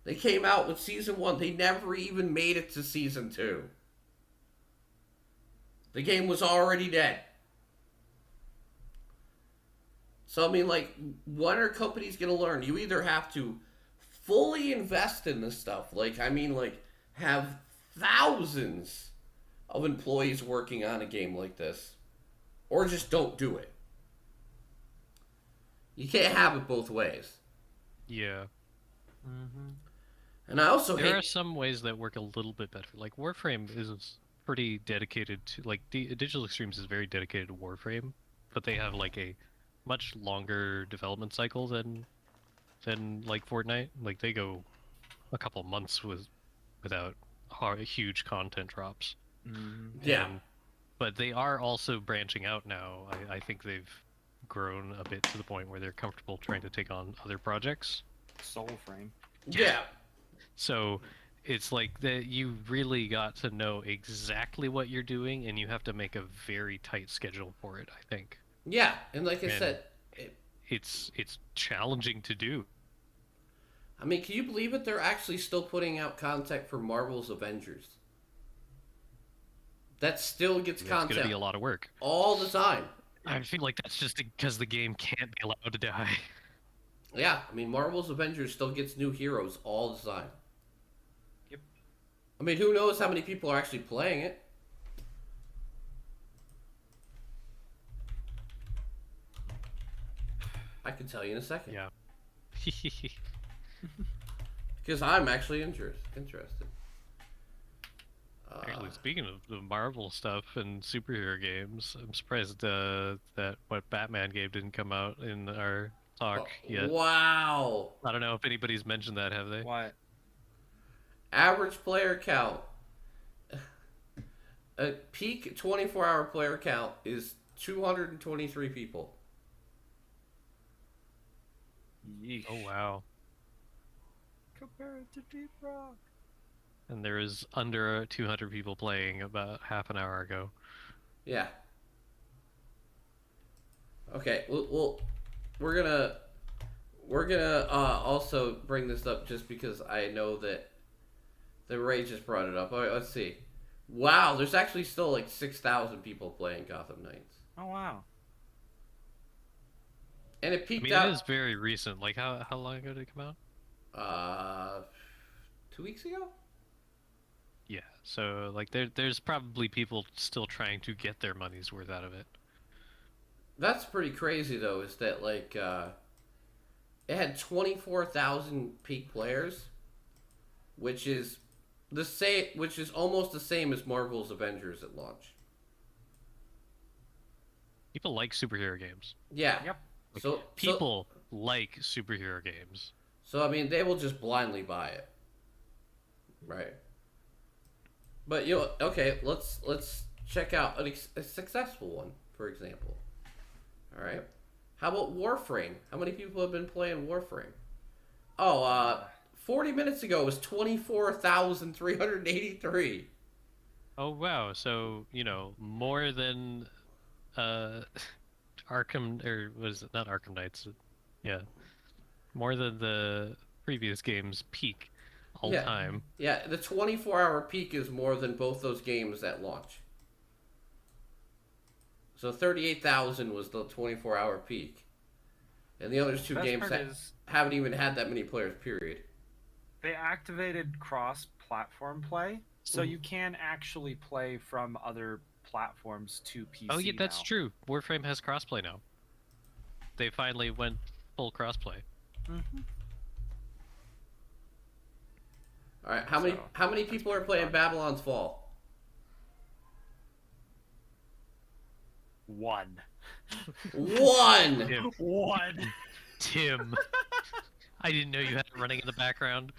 They came out with Season 1. They never even made it to Season 2. The game was already dead. So, I mean, when are companies going to learn? You either have to fully invest in this stuff. Have thousands of employees working on a game like this. Or just don't do it. You can't have it both ways. Yeah. Mm-hmm. And I also there are some ways that work a little bit better. Like Warframe is pretty dedicated to Digital Extremes is very dedicated to Warframe, but they have a much longer development cycle than than like Fortnite. Like they go a couple months without huge content drops. Yeah. But they are also branching out now. I think they've grown a bit to the point where they're comfortable trying to take on other projects. Soul Frame. Yeah. So it's like that you really got to know exactly what you're doing, and you have to make a very tight schedule for it, I think. Yeah, and like I And said, it's challenging to do. I mean, can you believe it? They're actually still putting out content for Marvel's Avengers. That still gets It's going to content be a lot of work. all the time. I feel like that's just because the game can't be allowed to die. Yeah, I mean, Marvel's Avengers still gets new heroes all the time. Yep. I mean, who knows how many people are actually playing it? I can tell you in a second. Yeah. Because I'm actually interested. Actually, speaking of the Marvel stuff and superhero games, I'm surprised that what Batman game didn't come out in our talk yet. Wow. I don't know if anybody's mentioned that, have they? What? Average player count. A peak 24-hour player count is 223 people. Yeesh. Oh wow. Compare it to Deep Rock. And there was under 200 people playing about half an hour ago. Yeah. Okay. Well, we're gonna also bring this up just because I know that the Ray just brought it up. All right, let's see. Wow, there's actually still like 6,000 people playing Gotham Knights, Oh wow. and it I peaked mean, out it is very recent. Like, how long ago did it come out? 2 weeks ago. Yeah, so like there's probably people still trying to get their money's worth out of it. That's pretty crazy though. Is that like it had 24,000 peak players, which is almost the same as Marvel's Avengers at launch. People like superhero games. Yeah. Yep. So People like superhero games. So I mean, they will just blindly buy it, right? But okay, let's check out a successful one, for example. All right, how about Warframe? How many people have been playing Warframe? Oh, 40 minutes ago it was 24,383. Oh wow, so more than Arkham, or was it not Arkham Knights? Yeah, more than the previous game's peak all Yeah. time. Yeah, the 24-hour peak is more than both those games at launch. So 38,000 was the 24-hour peak, and the other two Best games part is haven't even had that many players. Period. they activated cross-platform play, so you can actually play from other platforms to PC. Oh yeah, that's now. true. Warframe has crossplay now. They finally went full crossplay. All right, how many people are playing Babylon's Fall? One. One. Tim, One. Tim. I didn't know you had it running in the background.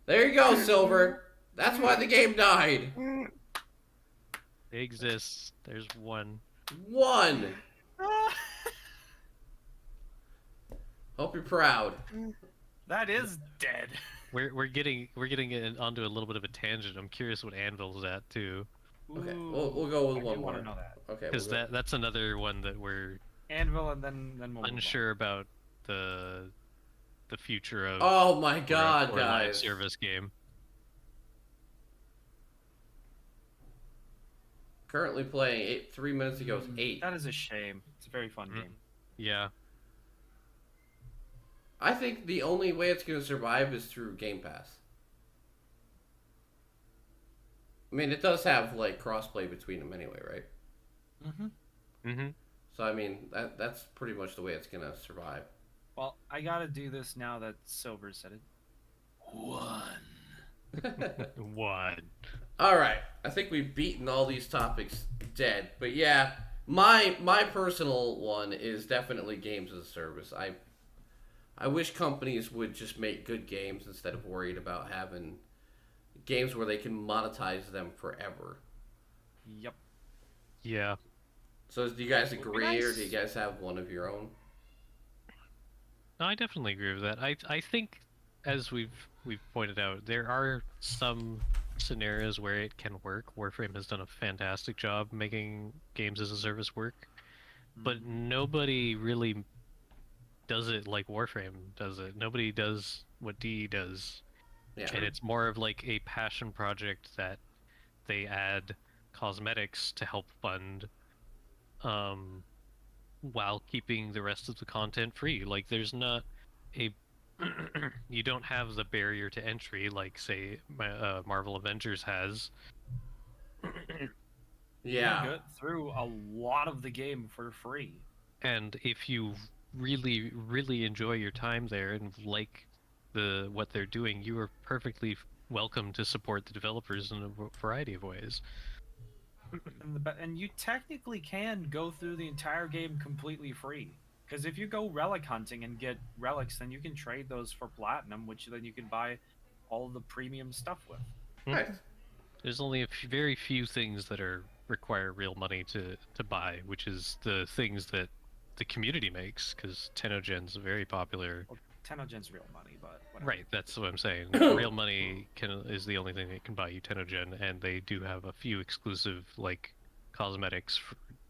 There you go, Silver. That's why the game died. It exists. There's one. One. Hope you're proud. That is dead. We're getting onto a little bit of a tangent. I'm curious what Anvil's at too, Okay, Ooh, we'll go with I one do more. want to know that. Okay, because we'll go. that's another one that we're Anvil, and then we'll move on. unsure about the future of. Oh my for God, a live guys! service game. Currently playing 3 minutes ago was 8. That is a shame. It's a very fun Mm. game. Yeah. I think the only way it's going to survive is through Game Pass. I mean, it does have like crossplay between them anyway, right? Mm-hmm. So I mean, that's pretty much the way it's going to survive. Well, I gotta do this now that Silver said it. One. All right, I think we've beaten all these topics dead. But yeah, my personal one is definitely games as a service. I wish companies would just make good games instead of worried about having games where they can monetize them forever. Yep. Yeah. So do you guys Would be agree, or nice. do you guys have one of your own? No, I definitely agree with that. I think, as we've pointed out, there are some scenarios where it can work. Warframe has done a fantastic job making games as a service work, but nobody really does it like Warframe does it. Nobody does what DE does, Yeah. and it's more of like a passion project that they add cosmetics to help fund, while keeping the rest of the content free. Like, there's not a you don't have the barrier to entry like, say, Marvel Avengers has. Yeah. You get through a lot of the game for free. And if you really, really enjoy your time there and like what they're doing, you are perfectly welcome to support the developers in a variety of ways. And you technically can go through the entire game completely free. Because if you go relic hunting and get relics, then you can trade those for platinum, which then you can buy all of the premium stuff with. Nice. There's only very few things that require real money to buy, which is the things that the community makes, because Tenogen's very popular. Well, Tenogen's real money, but whatever. Right, that's what I'm saying. Real money is the only thing that can buy you Tenogen, and they do have a few exclusive, like, cosmetics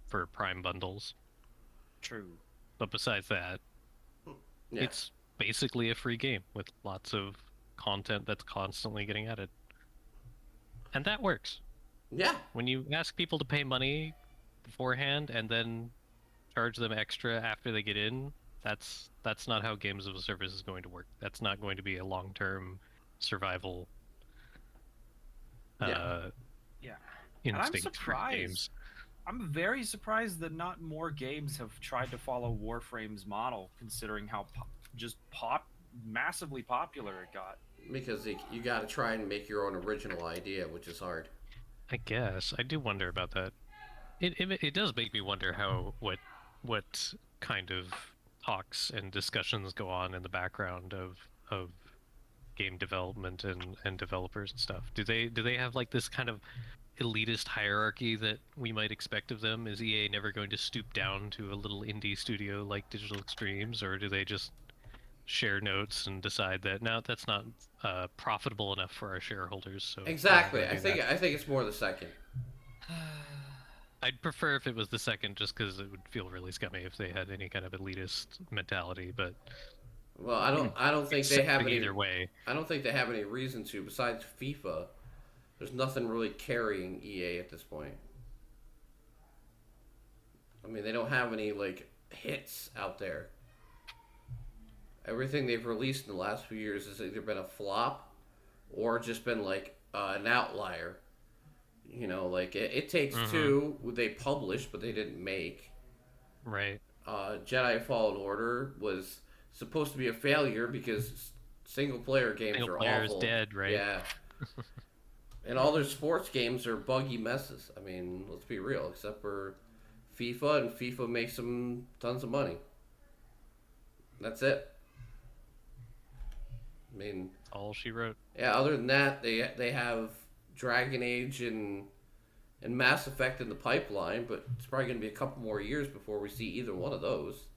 for Prime bundles. True. But besides that, Yeah. it's basically a free game with lots of content that's constantly getting added. And that works. Yeah. When you ask people to pay money beforehand and then charge them extra after they get in, that's not how games of a service is going to work. That's not going to be a long-term survival Yeah. Yeah. And I'm instinct for surprised. games. I'm very surprised that not more games have tried to follow Warframe's model, considering how massively popular it got. Because you got to try and make your own original idea, which is hard. I guess I do wonder about that. It does make me wonder what kind of talks and discussions go on in the background of game development and developers and stuff. Do they have like this kind of elitist hierarchy that we might expect of them? Is EA never going to stoop down to a little indie studio like Digital Extremes, or do they just share notes and decide that no, that's not profitable enough for our shareholders? So Exactly. we're not I gonna do think that. I think it's more the second. I'd prefer if it was the second, just because it would feel really scummy if they had any kind of elitist mentality. But Well, I don't think they have any. either way. I don't think they have any reason to. Besides FIFA, there's nothing really carrying EA at this point. I mean, they don't have any like hits out there. Everything they've released in the last few years has either been a flop or just been like an outlier. You know, like it Takes Two, they published but they didn't make. Right. Jedi Fallen Order was supposed to be a failure because single player games Single are player is awful. dead, right? Yeah. And all their sports games are buggy messes. I mean, let's be real, except for FIFA, and FIFA makes them tons of money. That's it. I mean, All she wrote. yeah, other than that, they have Dragon Age and Mass Effect in the pipeline, but it's probably going to be a couple more years before we see either one of those.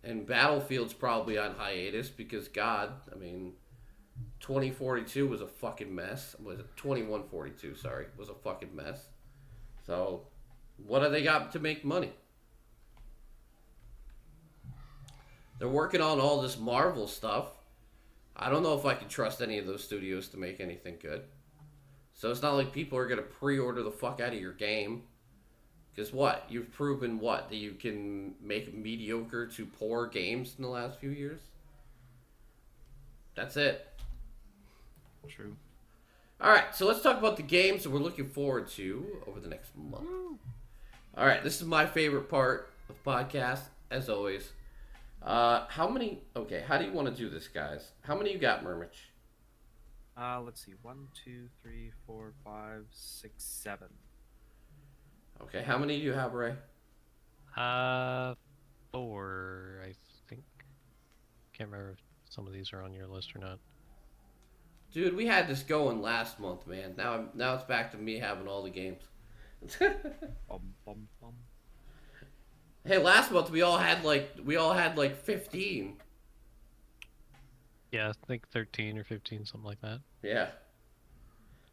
And Battlefield's probably on hiatus because, God, I mean, 2042 was a fucking mess. Was it 2142? Sorry, was a fucking mess. So, what have they got to make money? They're working on all this Marvel stuff. I don't know if I can trust any of those studios to make anything good. So it's not like people are going to pre-order the fuck out of your game. Because what? You've proven what? That you can make mediocre to poor games in the last few years? That's it. True. Alright, so let's talk about the games that we're looking forward to over the next month. Alright, this is my favorite part of the podcast, as always. How do you want to do this, guys? How many you got, Murmich? Let's see. 1, 2, 3, 4, 5, 6, 7. Okay, how many do you have, Ray? 4, I think. can't remember if some of these are on your list or not. Dude, we had this going last month, man. Now it's back to me having all the games. Bum, bum, bum. Hey, last month we all had like 15. Yeah, I think 13 or 15, something like that. Yeah.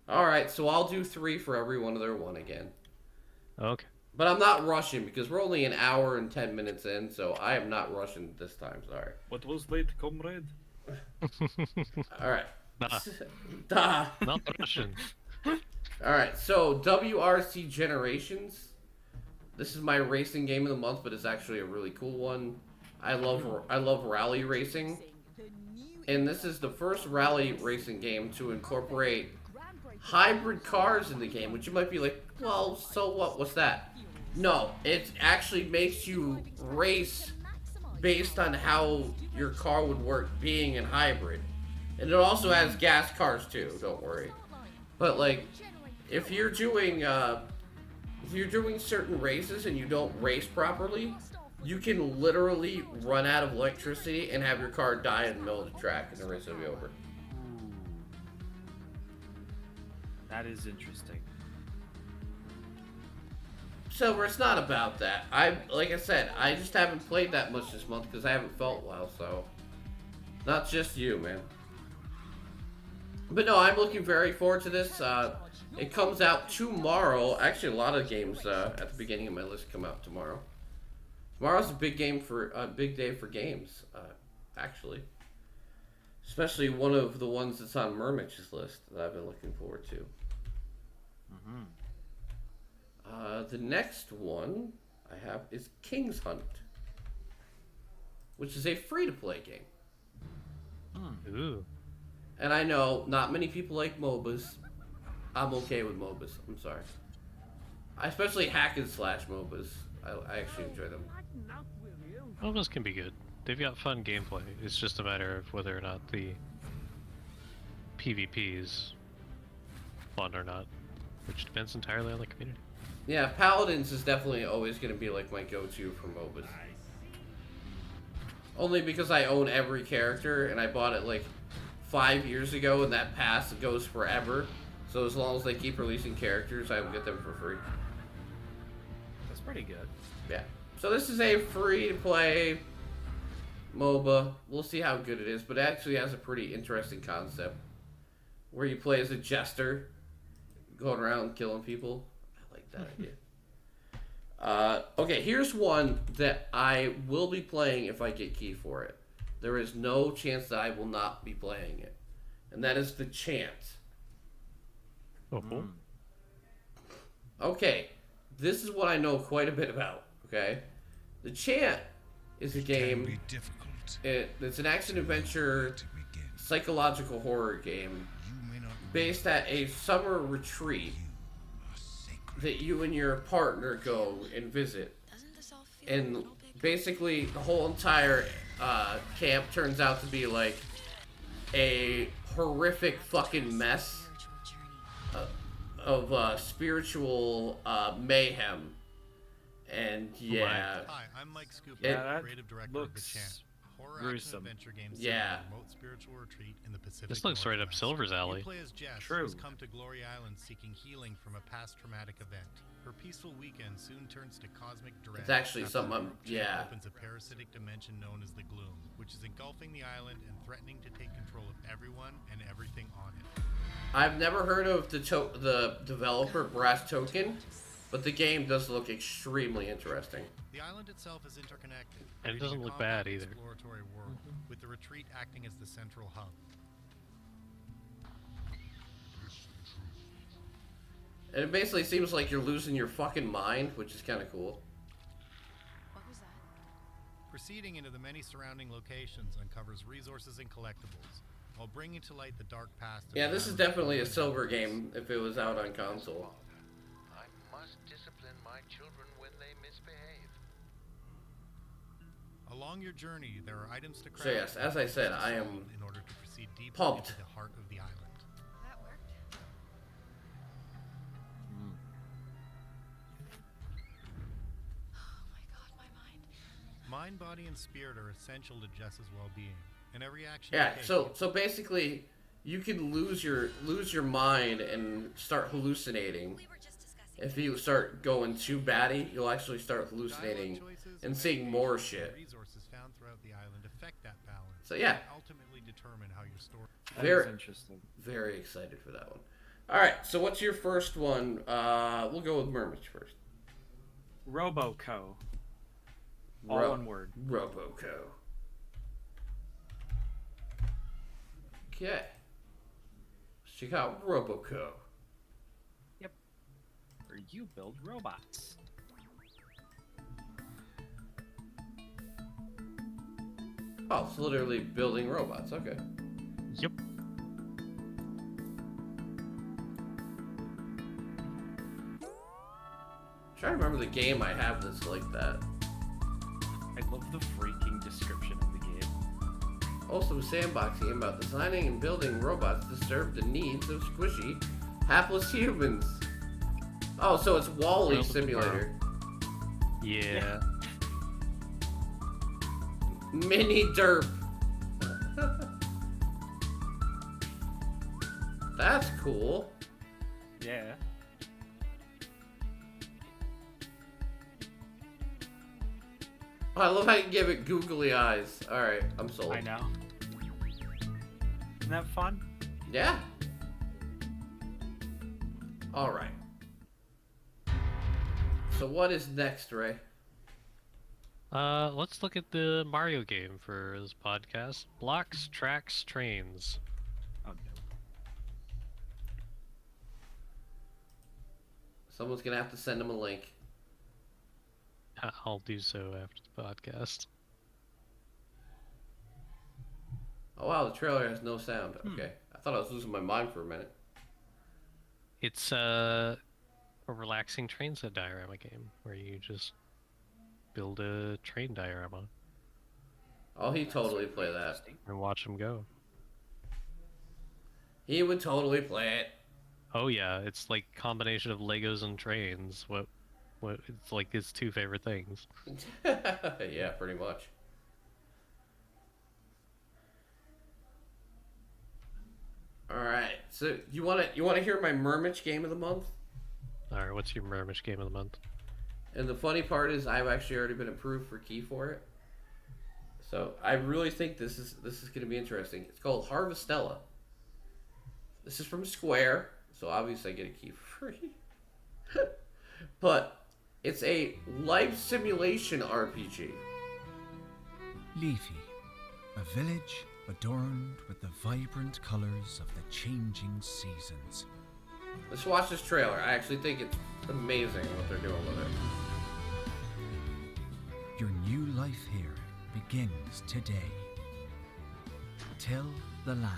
All right, so I'll do 3 for every one of their one again. Okay. But I'm not rushing because we're only an hour and 10 minutes in, so I am not rushing this time. Sorry. What was late, comrade? All right. Nah, Duh. not Russian. All right, so WRC Generations. This is my racing game of the month, but it's actually a really cool one. I love rally racing, and this is the first rally racing game to incorporate hybrid cars in the game. Which you might be like, well, so what? What's that? No, it actually makes you race based on how your car would work being in hybrid. And it also has gas cars too, don't worry. But like, if you're doing certain races and you don't race properly, you can literally run out of electricity and have your car die in the middle of the track and the race will be over. That is interesting. So it's not about that. Like I said, I just haven't played that much this month because I haven't felt well, so. Not just you, man. But no, I'm looking very forward to this. It comes out tomorrow. Actually, a lot of games at the beginning of my list come out tomorrow. Tomorrow's a big day for games, actually. Especially one of the ones that's on Mermitch's list that I've been looking forward to. The next one I have is King's Hunt, which is a free-to-play game. Ooh. And I know not many people like MOBAs. I'm okay with MOBAs. I'm sorry. Especially hack and slash MOBAs. I actually enjoy them. MOBAs can be good. They've got fun gameplay. It's just a matter of whether or not the PvP is fun or not, which depends entirely on the community. Yeah, Paladins is definitely always going to be like my go-to for MOBAs. Only because I own every character and I bought it like 5 years ago and that pass goes forever. So as long as they keep releasing characters, I will get them for free. That's pretty good. Yeah. So this is a free-to-play MOBA. We'll see how good it is, but it actually has a pretty interesting concept. Where you play as a jester, going around killing people. I like that idea. Okay, here's one that I will be playing if I get key for it. There is no chance that I will not be playing it. And that is The Chant. Oh. Okay, this is what I know quite a bit about, okay? The Chant is a game, it's an action-adventure, psychological horror game based at a summer retreat that you and your partner go and visit. And basically, the whole entire camp turns out to be like a horrific fucking mess of spiritual mayhem. And yeah, Hi, I'm Mike Scoop, Yeah, creative director of The looks Chant, horror gruesome. action adventure game set Yeah. in a remote spiritual retreat in the Pacific This looks right up Northwest. Silver's alley. You play as Jess, True. who's come to Glory Island seeking healing from a past traumatic event. Her peaceful weekend soon turns to cosmic dread. it's actually after something the I'm, Chant yeah. opens a parasitic dimension known as the Gloom, which is engulfing the island and threatening to take control of everyone and everything on it. I've never heard of the developer Brass Token, but the game does look extremely interesting. The island itself is interconnected, And it creating doesn't a look bad complex either. exploratory world, with the retreat acting as the central hub. And it basically seems like you're losing your fucking mind, which is kind of cool. What was that? Proceeding into the many surrounding locations uncovers resources and collectibles, while bringing to light the dark past. of Yeah, the this is island's definitely a broken silver inhabitants. game if it was out on console. I must discipline my children when they misbehave. Along your journey, there are items to craft. So yes, as I said, I am in order to proceed deeper pumped. into the heart of the island. That worked. Oh my god, my mind. Mind, body, and spirit are essential to Jess's well-being. and every action Yeah. you take, So basically, you can lose your mind and start hallucinating. If you start going too batty, you'll actually start hallucinating and seeing more shit. resources found throughout the island affect that balance. So yeah. And ultimately determine how your story. That Very is interesting. Very excited for that one. All right. So what's your first one? We'll go with Murmich first. Roboco. All one word. Roboco. Okay. Let's check out Roboco. Yep. Where you build robots. Oh, it's literally building robots. Okay. Yep. Trying to remember the game I have that's like that. I love the freaking description of the game. Also a sandbox game about designing and building robots to serve the needs of squishy, hapless humans. Oh, so it's Wall-E World of the Simulator. Yeah. Mini derp. That's cool. Yeah. Oh, I love how you give it googly eyes. Alright, I'm sold. I know. Isn't that fun? Yeah. Alright. So what is next, Ray? Let's look at the Mario game for this podcast. Blocks, Tracks, Trains. Oh no. Someone's gonna have to send him a link. I'll do so after the podcast. Oh wow, the trailer has no sound. Okay. I thought I was losing my mind for a minute. It's a relaxing train set diorama game where you just build a train diorama Oh, he'd totally play that. and watch them go. He would totally play it. Oh yeah, it's like combination of Legos and trains. What it's like his two favorite things. Yeah, pretty much. All right. So you want to hear my Murmich game of the month? All right, what's your Murmich game of the month? And the funny part is I've actually already been approved for key for it. So I really think this is going to be interesting. It's called Harvestella. This is from Square, so obviously I get a key for free. But it's a life simulation RPG. Leafy, a village adorned with the vibrant colors of the changing seasons. Let's watch this trailer. I actually think it's amazing what they're doing with it. Your new life here begins today. Till the land,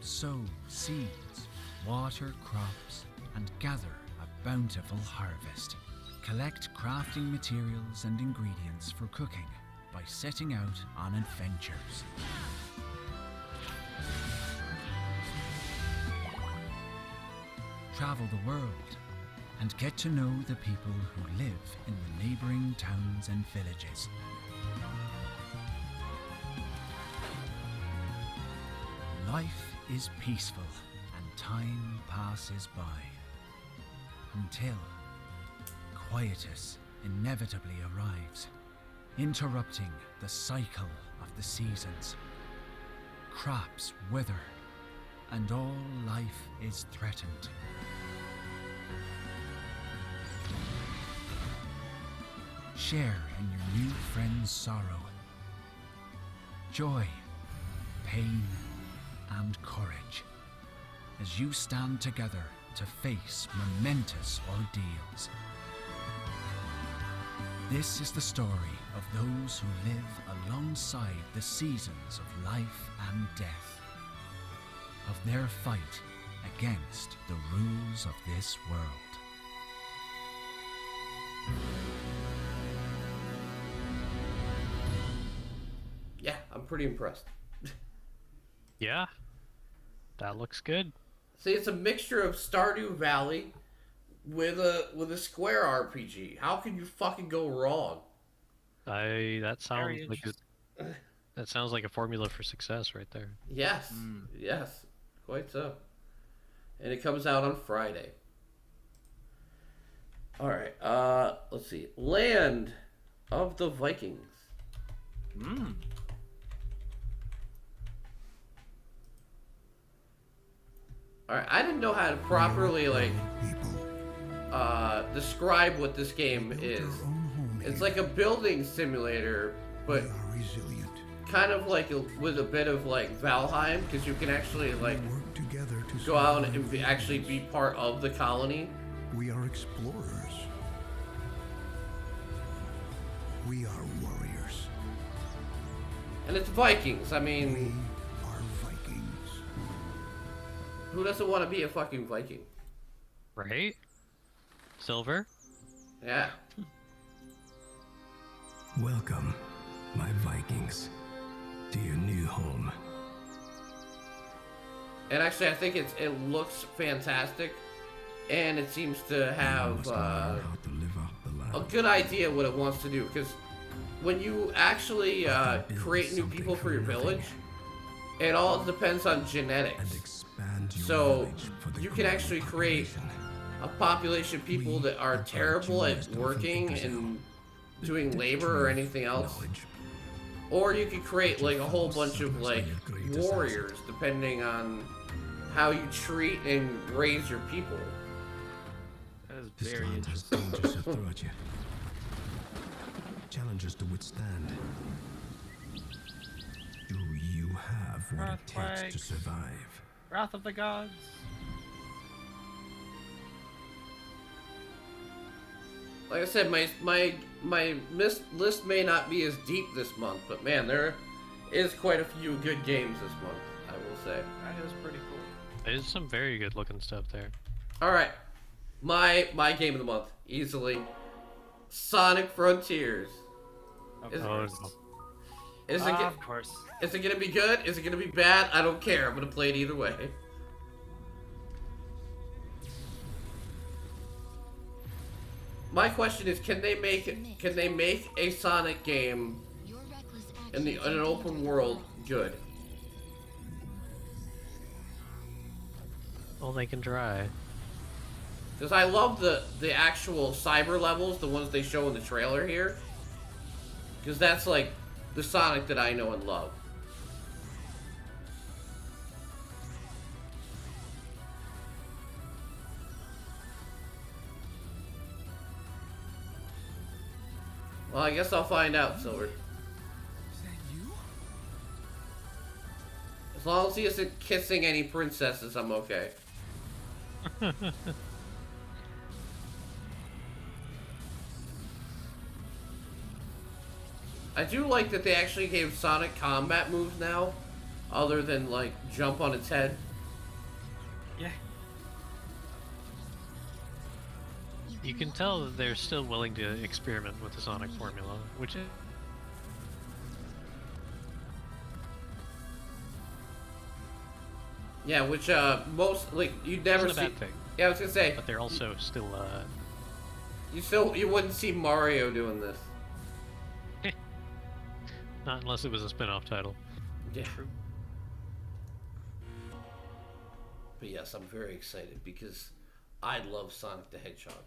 sow seeds, water crops, and gather a bountiful harvest. Collect crafting materials and ingredients for cooking by setting out on adventures. Travel the world and get to know the people who live in the neighboring towns and villages. Life is peaceful and time passes by until quietus inevitably arrives, interrupting the cycle of the seasons. Crops wither and all life is threatened. Share in your new friend's sorrow, joy, pain, and courage as you stand together to face momentous ordeals. This is the story of those who live alongside the seasons of life and death, of their fight against the rules of this world. Yeah, I'm pretty impressed. Yeah, that looks good. See, it's a mixture of Stardew Valley with a Square RPG. How can you fucking go wrong? That sounds like That sounds like a formula for success right there. Yes, yes, quite so. And it comes out on Friday. All right, let's see. Land of the Vikings. All right, I didn't know how to properly describe what this game is. It's like a building simulator, but kind of like with a bit of like Valheim, because you can actually like go out and actually be part of the colony. We are explorers. We are warriors. And it's Vikings. I mean, We are Vikings. who doesn't want to be a fucking Viking? Right? Silver? Yeah. Welcome, my Vikings, to your new home. And actually, I think it looks fantastic, and it seems to have a good idea what it wants to do. Because when you actually create new people for your village, it all depends on genetics. So you can actually create a population of people that are terrible at working and doing labor or anything else. Or you could create like a whole bunch of like warriors, depending on how you treat and raise your people. That is This very land has interesting. dangers to throw at you. Challenges to withstand. Do you have what it takes Earthquakes. to survive? Wrath of the Gods. Like I said, my list may not be as deep this month, but man, there is quite a few good games this month, I will say. That is pretty cool. There's some very good looking stuff there. All right, my game of the month, easily, Sonic Frontiers. Of Is, course. is it Of course. is it gonna be good? Is it gonna be bad? I don't care. I'm gonna play it either way. My question is, can they make a Sonic game in an open world good? Well, they can try. Because I love the actual cyber levels, the ones they show in the trailer here. Because that's like the Sonic that I know and love. Well, I guess I'll find out, Silver. As long as he isn't kissing any princesses, I'm okay. I do like that they actually gave Sonic combat moves now, other than like jump on its head. Yeah. You can tell that they're still willing to experiment with the Sonic formula, which is... Yeah, which most like you'd never isn't a see. bad thing. Yeah, I was gonna say. But they're also still You wouldn't see Mario doing this. not unless it was a spin-off title. Yeah. But yes, I'm very excited because I love Sonic the Hedgehog.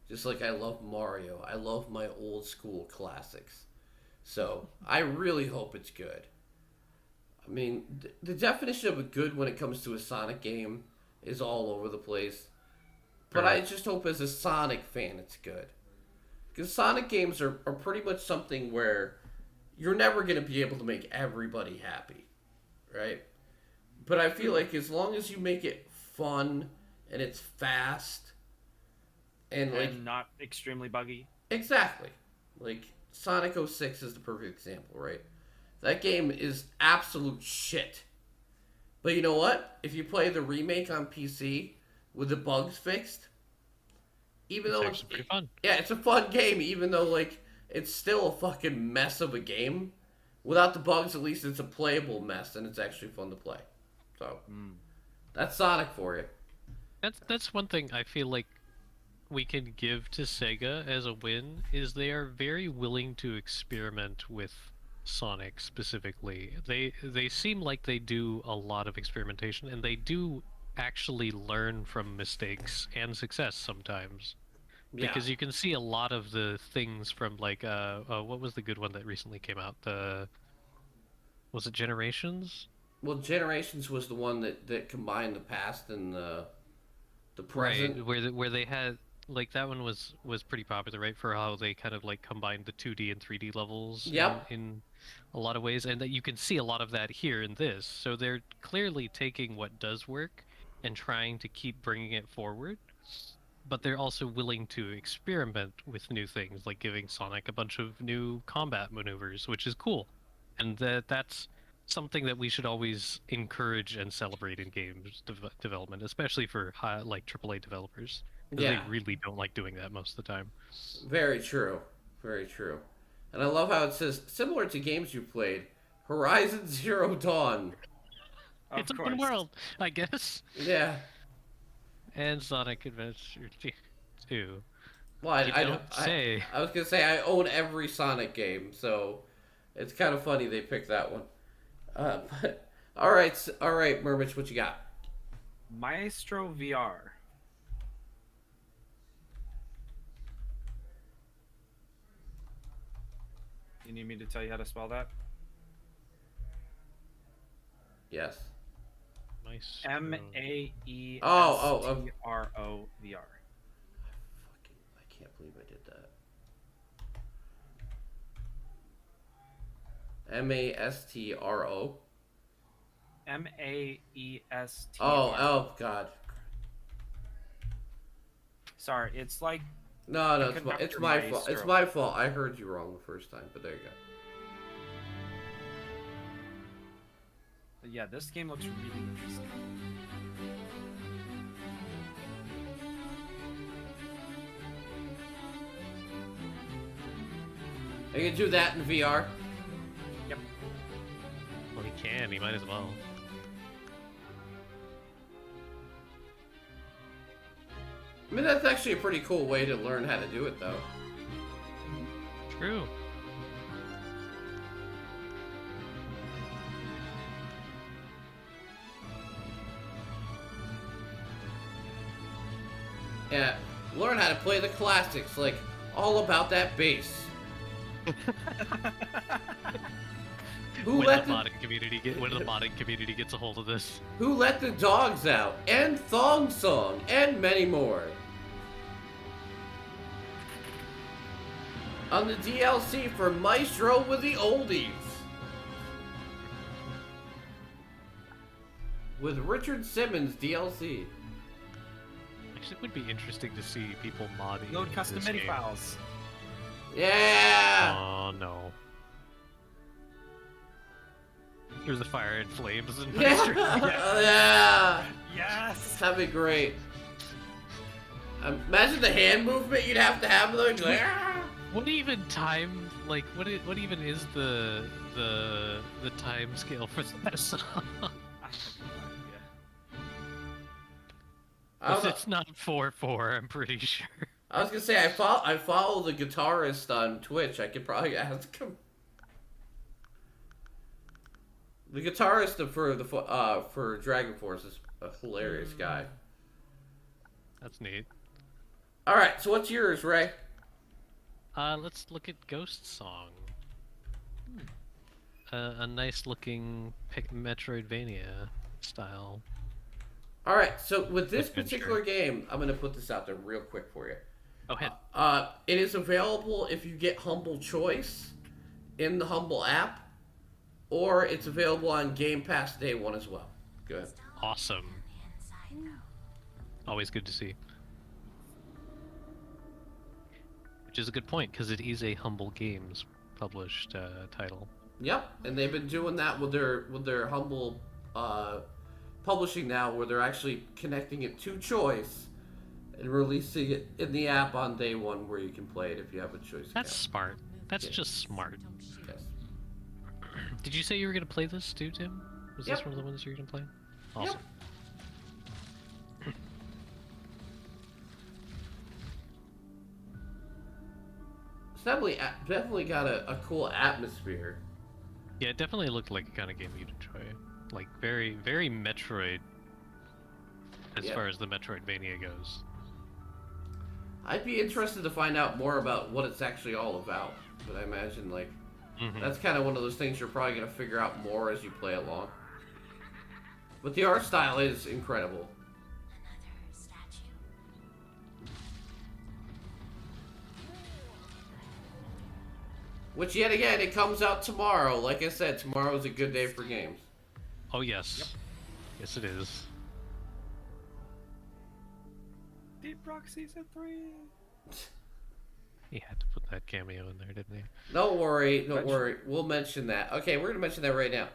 Just like I love Mario. I love my old school classics. So, I really hope it's good. I mean, the definition of a good when it comes to a Sonic game is all over the place. But I just hope as a Sonic fan it's good. Because Sonic games are pretty much something where you're never going to be able to make everybody happy. Right? But I feel like as long as you make it fun and it's fast and like not extremely buggy. Exactly. Like Sonic 06 is the perfect example, right? That game is absolute shit. But you know what? If you play the remake on PC with the bugs fixed, even though it's pretty fun. Yeah, it's a fun game, even though like it's still a fucking mess of a game. Without the bugs, at least it's a playable mess and it's actually fun to play. So that's Sonic for you. That's one thing I feel like we can give to Sega as a win is they are very willing to experiment with Sonic specifically. They seem like they do a lot of experimentation, and they do actually learn from mistakes and success sometimes. Yeah. Because you can see a lot of the things from like what was the good one that recently came out? Was it Generations? Well, Generations was the one that combined the past and the present. Right, where they had like that one was pretty popular, right? For how they kind of like combined the 2D and 3D levels. Yep. In a lot of ways, and that you can see a lot of that here in this. So they're clearly taking what does work and trying to keep bringing it forward. But they're also willing to experiment with new things, like giving Sonic a bunch of new combat maneuvers, which is cool. And that's something that we should always encourage and celebrate in games development, especially for like AAA developers. Because Yeah. they really don't like doing that most of the time. Very true. Very true. And I love how it says, similar to games you played, Horizon Zero Dawn. It's open world, I guess. Yeah. And Sonic Adventure 2. Well, I don't don't say. I was gonna say I own every Sonic game, so it's kind of funny they picked that one. But all right, Murmich, what you got? Maestro VR. You need me to tell you how to spell that? Yes. Nice. M-A-E-S-T-R-O-V-R. I can't believe I did that. M-A-S-T-R-O. M-A-E-S-T-R. Oh, God. Sorry, it's like... No, it's Conductor my fault. Maestro. It's my fault. I heard you wrong the first time, but there you go. But yeah, this game looks really interesting. Are you gonna do that in VR? Yep. Well, he can. He might as well. I mean, that's actually a pretty cool way to learn how to do it, though. True. Yeah, learn how to play the classics, like All About That Bass. When the modding community gets a hold of this. Who Let the Dogs Out, and Thong Song, and many more. On the DLC for Maestro with the Oldies. With Richard Simmons DLC. Actually, it would be interesting to see people modding. Load custom this MIDI game. files. Yeah! Oh no. Here's the fire and flames and Yeah! Yeah! Yes! That'd be great. Imagine the hand movement you'd have to have though. You'd be like, "Ah!" What even time? Like, what even is the time scale for that song? It's not 4/4. I'm pretty sure. I was gonna say I follow the guitarist on Twitch. I could probably ask him. The guitarist for Dragon Force is a hilarious guy. That's neat. All right, so what's yours, Ray? Let's look at Ghost Song. A nice looking Metroidvania style. All right, so with this Adventure. particular game, I'm gonna put this out there real quick for you. Oh, head. It is available if you get Humble Choice in the Humble app, or it's available on Game Pass Day 1 as well. Go ahead. Awesome. Always good to see. Which is a good point, because it is a Humble Games published title. Yep, and they've been doing that with their Humble publishing now, where they're actually connecting it to Choice and releasing it in the app on day 1, where you can play it if you have a Choice That's account. smart. That's Yeah. just smart. Yes. Did you say you were going to play this too, Tim? Was Yep. this one of the ones you were going to play? Awesome. It's definitely got a cool atmosphere. Yeah, it definitely looked like the kind of game you'd enjoy. Like very, very Metroid as Yeah. far as the Metroidvania goes. I'd be interested to find out more about what it's actually all about. But I imagine, like, that's kind of one of those things you're probably going to figure out more as you play along. But the art style is incredible. Which, yet again, it comes out tomorrow. Like I said, tomorrow is a good day for games. Oh, yes. Yes, it is. Deep Rock Season 3. He had to put that cameo in there, didn't he? Don't worry, don't worry. We'll mention that. Okay, we're going to mention that right now.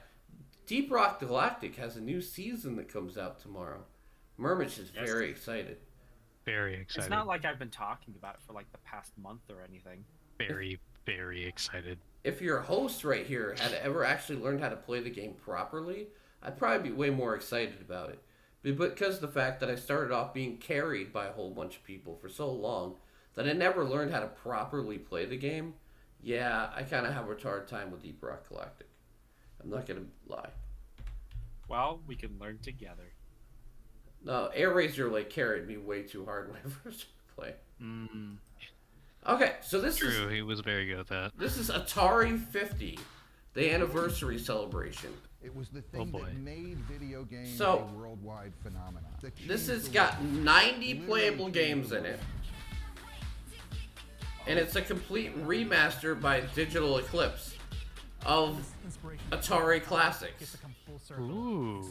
Deep Rock Galactic has a new season that comes out tomorrow. Murmich is very excited. Very excited. It's not like I've been talking about it for like the past month or anything. Very, very excited. If your host right here had ever actually learned how to play the game properly, I'd probably be way more excited about it. Because of the fact that I started off being carried by a whole bunch of people for so long that I never learned how to properly play the game, yeah, I kind of have a hard time with Deep Rock Galactic. I'm not going to lie. Well, we can learn together. No, AirRaiser like carried me way too hard when I first started playing. Okay, so this is... True, he was very good at that. This is Atari 50, the anniversary celebration. It was the thing that made video games So, a worldwide phenomenon. this has got 90 playable games in it. And it's a complete remaster by Digital Eclipse of Atari classics. Ooh.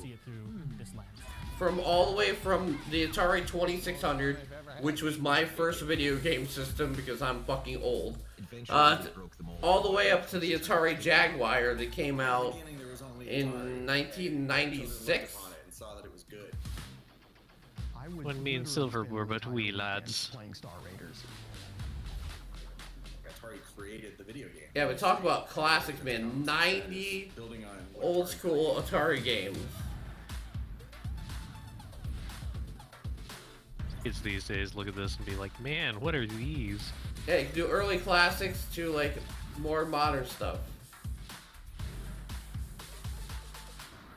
From all the way from the Atari 2600, which was my first video game system because I'm fucking old, all the way up to the Atari Jaguar that came out in 1996. When me and Silver were but wee lads. Atari created the video game. Yeah, but talk about classics, man. 90 old school Atari games. Kids these days look at this and be like, man, what are these? Yeah, you can do early classics to like more modern stuff.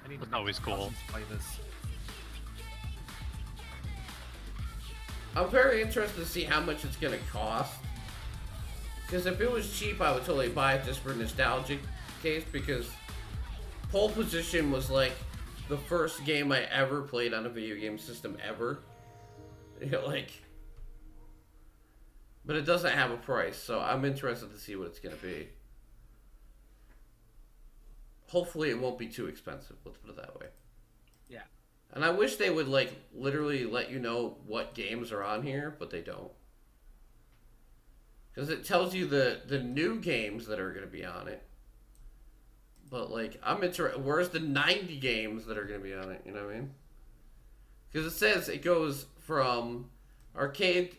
I need It's always cool. Play this. I'm very interested to see how much it's gonna cost. Because if it was cheap, I would totally buy it just for nostalgic case. Because Pole Position was like the first game I ever played on a video game system ever. You know, like, but it doesn't have a price, so I'm interested to see what it's gonna be. Hopefully, it won't be too expensive. Let's put it that way. Yeah. And I wish they would like literally let you know what games are on here, but they don't. Because it tells you the new games that are going to be on it. But like, I'm interested. Where's the 90 games that are going to be on it? You know what I mean? Because it says it goes from arcade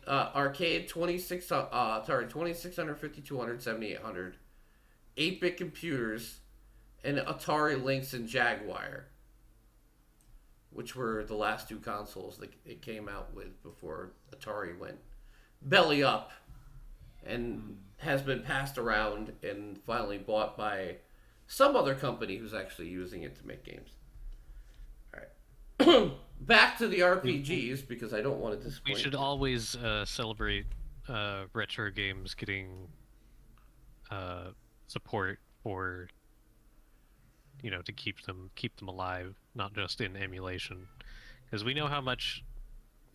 26, sorry, 2600, 5200, 7800, 8-bit computers, and Atari Lynx and Jaguar, which were the last two consoles that it came out with before Atari went belly up and has been passed around and finally bought by some other company who's actually using it to make games. Alright. Back to the RPGs, because I don't want to disappoint. We should always celebrate retro games getting support for, you know, to keep them alive, not just in emulation, because we know how much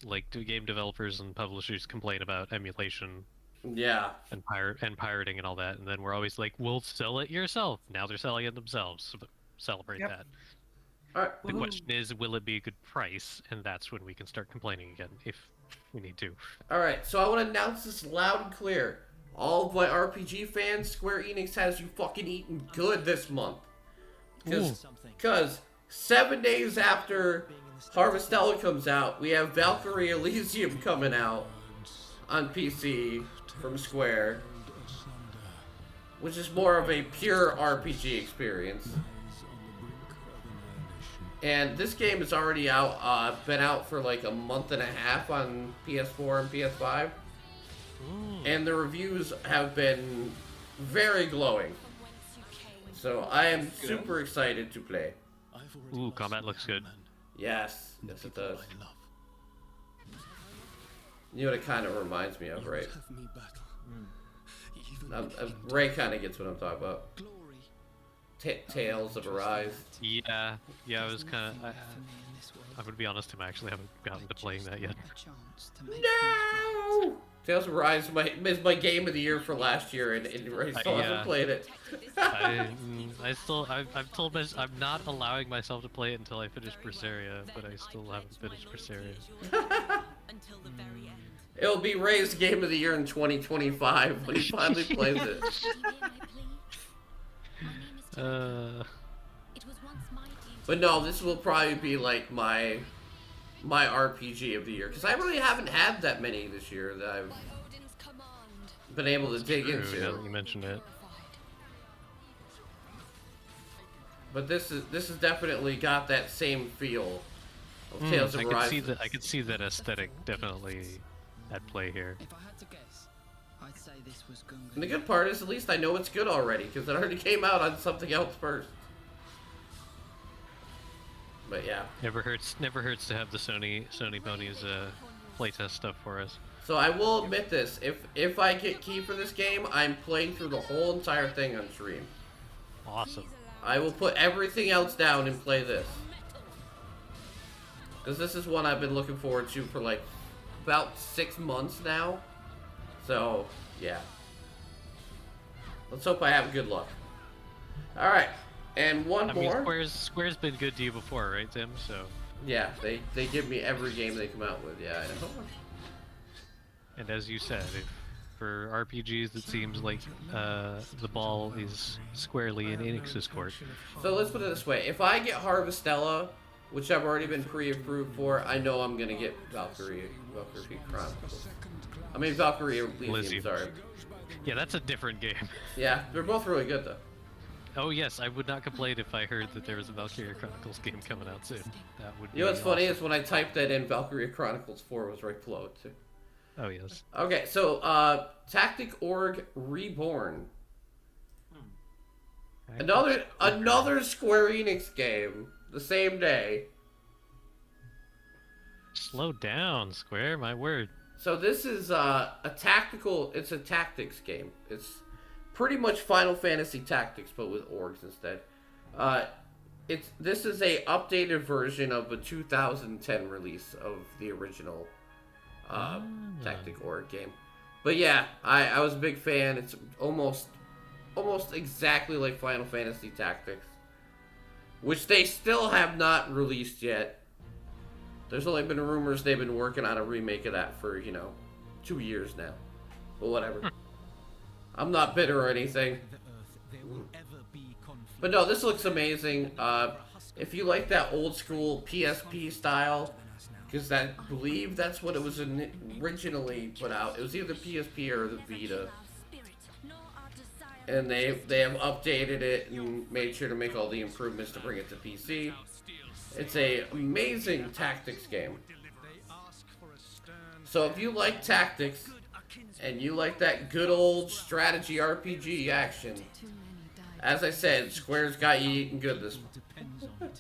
like game developers and publishers complain about emulation. Yeah. And pirating and all that, and then we're always like, "We'll sell it yourself." Now they're selling it themselves. So celebrate that. All right. The question is, will it be a good price? And that's when we can start complaining again, if we need to. All right. So I want to announce this loud and clear. All of my RPG fans, Square Enix has you fucking eating good this month. Because 7 days after Harvestella comes out, we have Valkyrie Elysium coming out on PC from Square, which is more of a pure RPG experience. And this game is already out, been out for like a month and a half on PS4 and PS5. And the reviews have been very glowing. So I am super excited to play. Ooh, combat looks good. Yes, yes it does. You know what it kind of reminds me of, right? Ray kind of gets what I'm talking about. Tales of Arise. Yeah, I was kind of. I'm gonna be honest, Tim. I actually haven't gotten to playing that yet. No! Tales of Arise is my game of the year for last year, and Ray still hasn't played it. I've told myself I'm not allowing myself to play it until I finish Berseria, but I still haven't finished Berseria. It'll be Ray's game of the year in 2025 when he finally plays it. But no, this will probably be like my RPG of the year, because I really haven't had that many this year that I've been able to dig into. Yeah, you mentioned it. But this is definitely got that same feel of Tales of Arise. I could see that aesthetic definitely at play here. And the good part is, at least I know it's good already, because it already came out on something else first. But yeah. Never hurts to have the Sony ponies playtest stuff for us. So I will admit this, if I get key for this game, I'm playing through the whole entire thing on stream. Awesome. I will put everything else down and play this. Because this is one I've been looking forward to for like about 6 months now. So, yeah. Let's hope I have good luck. Alright, and one more. Square's been good to you before, right, Tim? So. Yeah, they give me every game they come out with, yeah, I know. And as you said, for RPGs, it seems like the ball is squarely in Enix's court. So let's put it this way: if I get Harvestella, which I've already been pre-approved for, I know I'm gonna get Valkyrie Chronicles. I mean Valkyrie Elysium, sorry. Yeah, that's a different game. Yeah, they're both really good though. Oh yes, I would not complain if I heard that there was a Valkyria Chronicles game coming out soon. That would. You know what's funny is when I typed that in, Valkyria Chronicles 4 was right below it too. Oh yes. Okay, so Tactic Org Reborn. Another Square Enix game the same day. Slow down, Square, my word. So this is it's a tactics game. It's pretty much Final Fantasy Tactics, but with orgs instead. This is a updated version of a 2010 release of the original Tactic Org game. But yeah, I was a big fan. It's almost exactly like Final Fantasy Tactics, which they still have not released yet. There's only been rumors they've been working on a remake of that for, 2 years now. But whatever. I'm not bitter or anything. But no, this looks amazing. If you like that old school PSP style, because I believe that's what it was originally put out. It was either PSP or the Vita. And they have updated it and made sure to make all the improvements to bring it to PC. It's a amazing tactics game. So if you like tactics and you like that good old strategy RPG action, as I said, Square's got you eating good this one.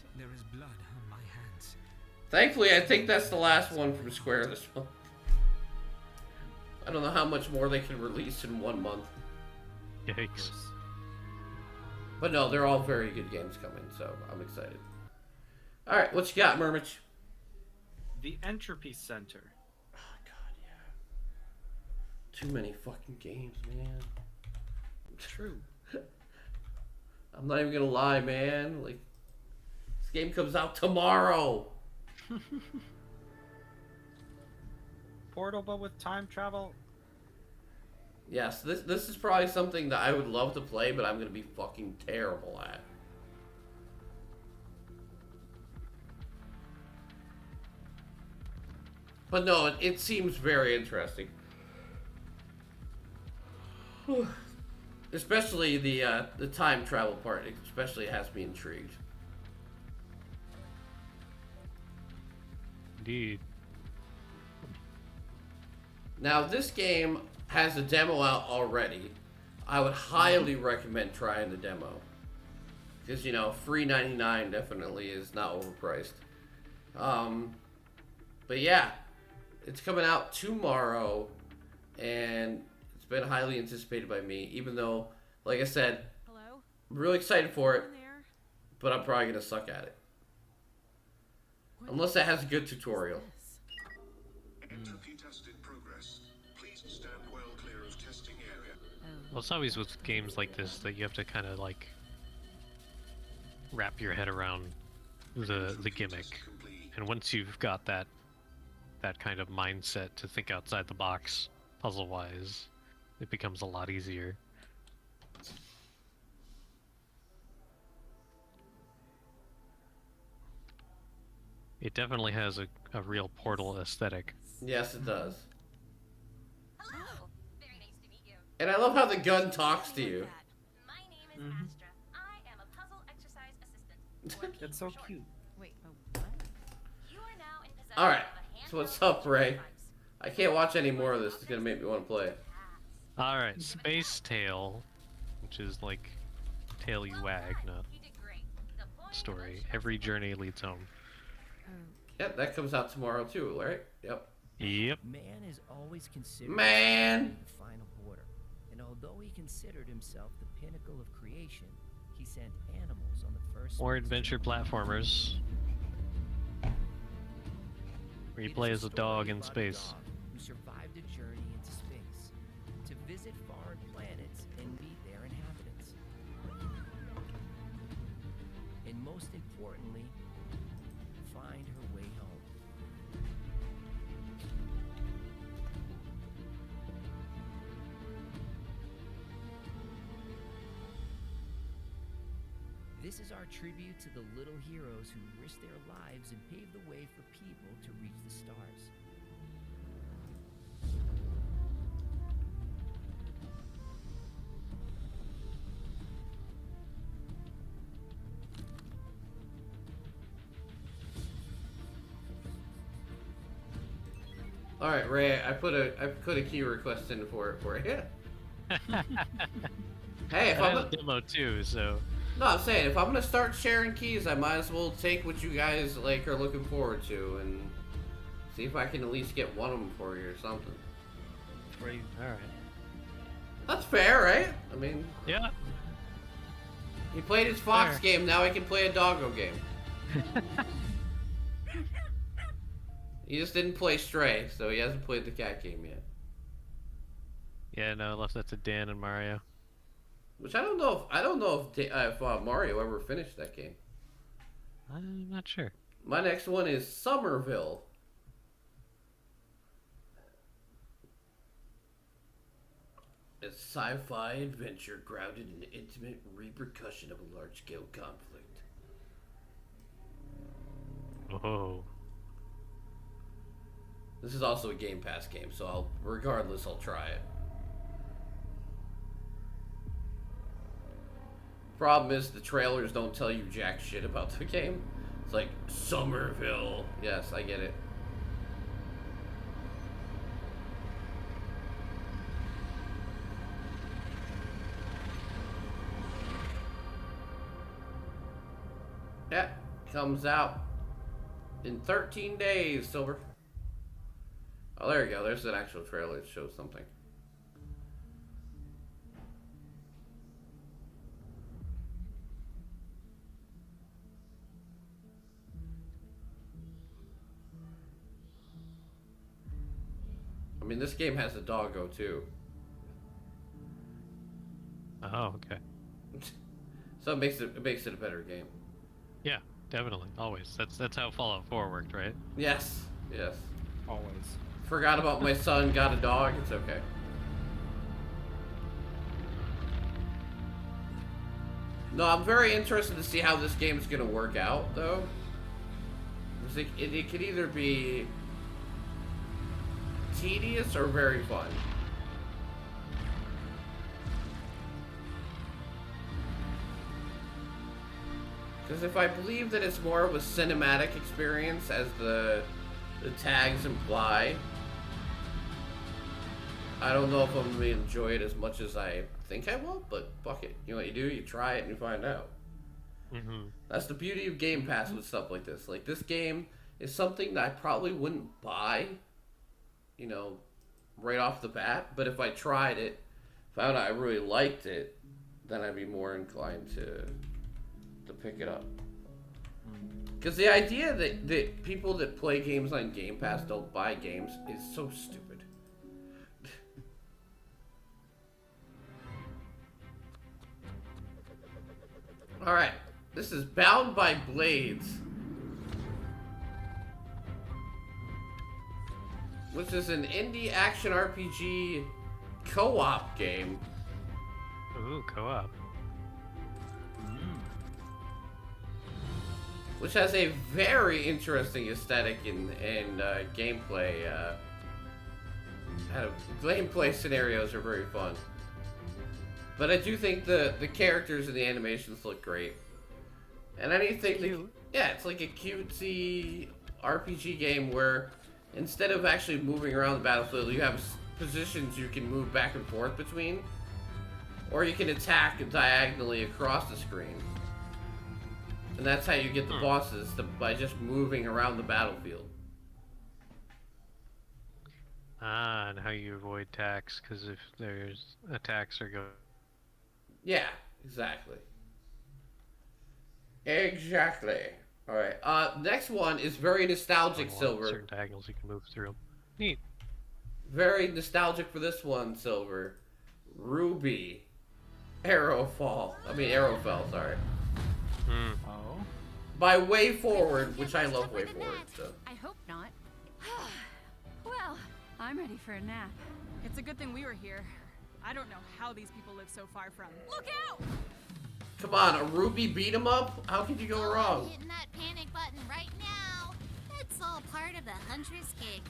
Thankfully, I think that's the last one from Square this month. I don't know how much more they can release in 1 month. Yikes. But no, they're all very good games coming, so I'm excited. Alright, what you got, Murmich? The Entropy Center. Oh, God, yeah. Too many fucking games, man. True. I'm not even gonna lie, man. Like, this game comes out tomorrow. Portal, but with time travel. Yes, this is probably something that I would love to play, but I'm gonna be fucking terrible at. But no, it seems very interesting. Especially the time travel part, especially has me intrigued. Indeed. Now, this game has a demo out already. I would highly recommend trying the demo. Because, you know, free 99 definitely is not overpriced. But yeah, it's coming out tomorrow, and it's been highly anticipated by me, even though, like I said, I'm really excited for it, but I'm probably going to suck at it. Unless it has a good tutorial. Well, it's always with games like this that you have to kind of like wrap your head around the gimmick, and once you've got that kind of mindset to think outside the box puzzle-wise, it becomes a lot easier. It definitely has a real Portal aesthetic. Yes, it does. And I love how the gun talks to you. That's so cute. Alright, so what's up, Ray? I can't watch any more of this. It's gonna make me want to play. Alright, Space Tale, which is like tail you wag, not story. Every journey leads home. Yep, that comes out tomorrow too, right? Yep. Yep. Man is always considered Man! the final border. And although he considered himself the pinnacle of creation, he sent animals on the first... More adventure platformers. Where you play as a dog in space. Who survived a journey into space to visit foreign planets and meet their inhabitants. And most importantly, find her way home. This is our tribute to the little heroes who risked their lives and paved the way for people to reach the stars. All right, Ray. I put a key request in for you. Hey, if I I'm have a demo too, so. No, I'm saying if I'm gonna start sharing keys, I might as well take what you guys like are looking forward to and see if I can at least get one of them for you or something. All right. That's fair, right? I mean. Yeah. He played his Fox Fair. game. Now he can play a doggo game. He just didn't play Stray, so he hasn't played the cat game yet. Yeah, no, I left that to Dan and Mario. Which I don't know if Mario ever finished that game. I'm not sure. My next one is Somerville. A sci-fi adventure grounded in the intimate repercussion of a large-scale conflict. Oh. This is also a Game Pass game, so regardless, I'll try it. Problem is, the trailers don't tell you jack shit about the game. It's like, Somerville. Yes, I get it. Yeah, comes out in 13 days, Silver. Oh, there you go. There's an actual trailer that shows something. I mean, this game has a doggo too. Oh, okay. So it makes it a better game. Yeah, definitely. Always. That's how Fallout 4 worked, right? Yes. Yes. Always. Forgot about my son got a dog. It's okay. No, I'm very interested to see how this game is going to work out, though. It could either be tedious or very fun. Because if I believe that it's more of a cinematic experience, as the tags imply, I don't know if I'm going to enjoy it as much as I think I will, but fuck it. You know what you do? You try it and you find out. That's the beauty of Game Pass with stuff like this. Like, this game is something that I probably wouldn't buy, you know, right off the bat. But if I tried it, found out I really liked it, then I'd be more inclined to pick it up. Because the idea that people that play games on Game Pass don't buy games is so stupid. Alright, this is Bound by Blades, which is an indie action RPG co-op game. Ooh, co-op. Which has a very interesting aesthetic and gameplay. Gameplay scenarios are very fun. But I do think the characters and the animations look great. And anything, yeah, it's like a cutesy RPG game where instead of actually moving around the battlefield, you have positions you can move back and forth between, or you can attack diagonally across the screen. And that's how you get the bosses, by just moving around the battlefield. Ah, and how you avoid attacks, because if there's attacks are going... Yeah, exactly. Exactly. Alright, next one is very nostalgic, Silver. Certain diagonals you can move through. Neat. Very nostalgic for this one, Silver. Ruby. Arrowfell, sorry. Oh. By Way Forward, which I love Way Forward, so. I hope not. Well, I'm ready for a nap. It's a good thing we were here. I don't know how these people live so far from. Look out! Come on, a Ruby beat 'em up? How could you go wrong? Hitting that panic button right now. It's all part of the Huntress gig.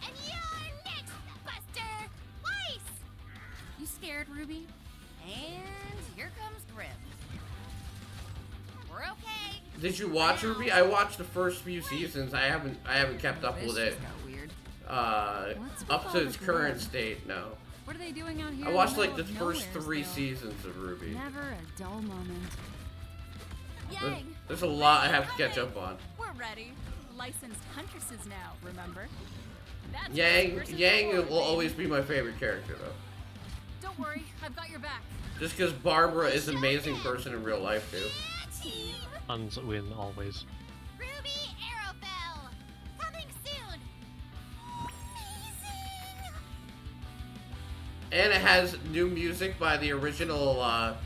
And you're next, Buster! Weiss! You scared, Ruby? And here comes Grim. We're okay. Did you watch Ruby? I watched the first few seasons. I haven't kept up with it. Weird. Up to its current state, no. What are they doing out here? I watched like the first 3 seasons of Ruby. Never a dull moment. Yang! There's a lot I have to catch up on. We're ready. Licensed huntresses now, remember? That's Yang will always be my favorite character, though. Don't worry, I've got your back. Just because Barbara is an amazing person in real life, too. Huns win always. Ruby Arrowfell! Coming soon! Amazing! And it has new music by the original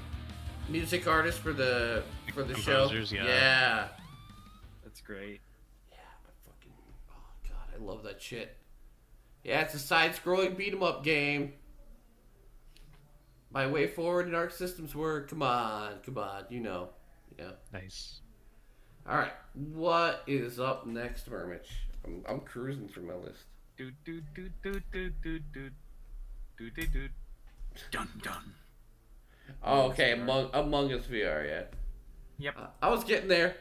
music artist for the show. Yeah. That's great. Yeah, oh god, I love that shit. Yeah, it's a side-scrolling beat-em-up game. By Way Forward and Arc Systems Work. Come on, you know. Nice. Alright, what is up next, Mermich? I'm cruising through my list. Dun dun. Oh, okay, Among Us VR, yeah. Yep. I was getting there.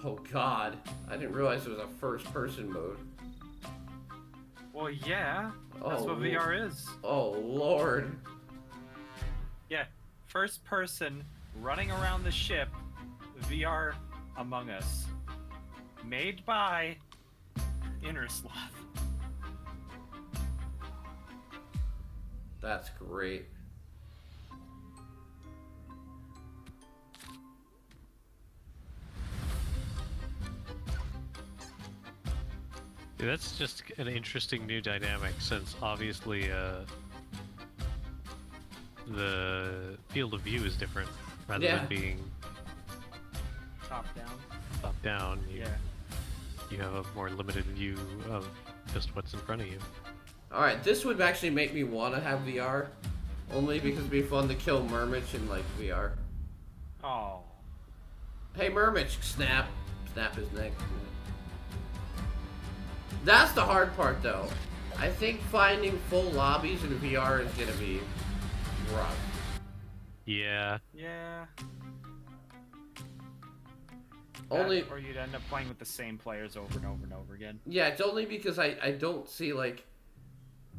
Oh god, I didn't realize it was a first-person mode. Well, yeah. That's what Lord. VR is. Oh, Lord. Yeah. First person running around the ship. VR Among Us. Made by Innersloth. That's great. Dude, that's just an interesting new dynamic, since obviously the field of view is different rather than being Top down. top down. You have a more limited view of just what's in front of you. Alright, this would actually make me want to have VR. Only because it'd be fun to kill Mermich in, like, VR. Oh. Hey, Mermich, snap. Snap his neck. That's the hard part, though. I think finding full lobbies in VR is gonna be rough. Yeah. Yeah. Only, or you'd end up playing with the same players over and over and over again. yeah, it's only because I don't see, like,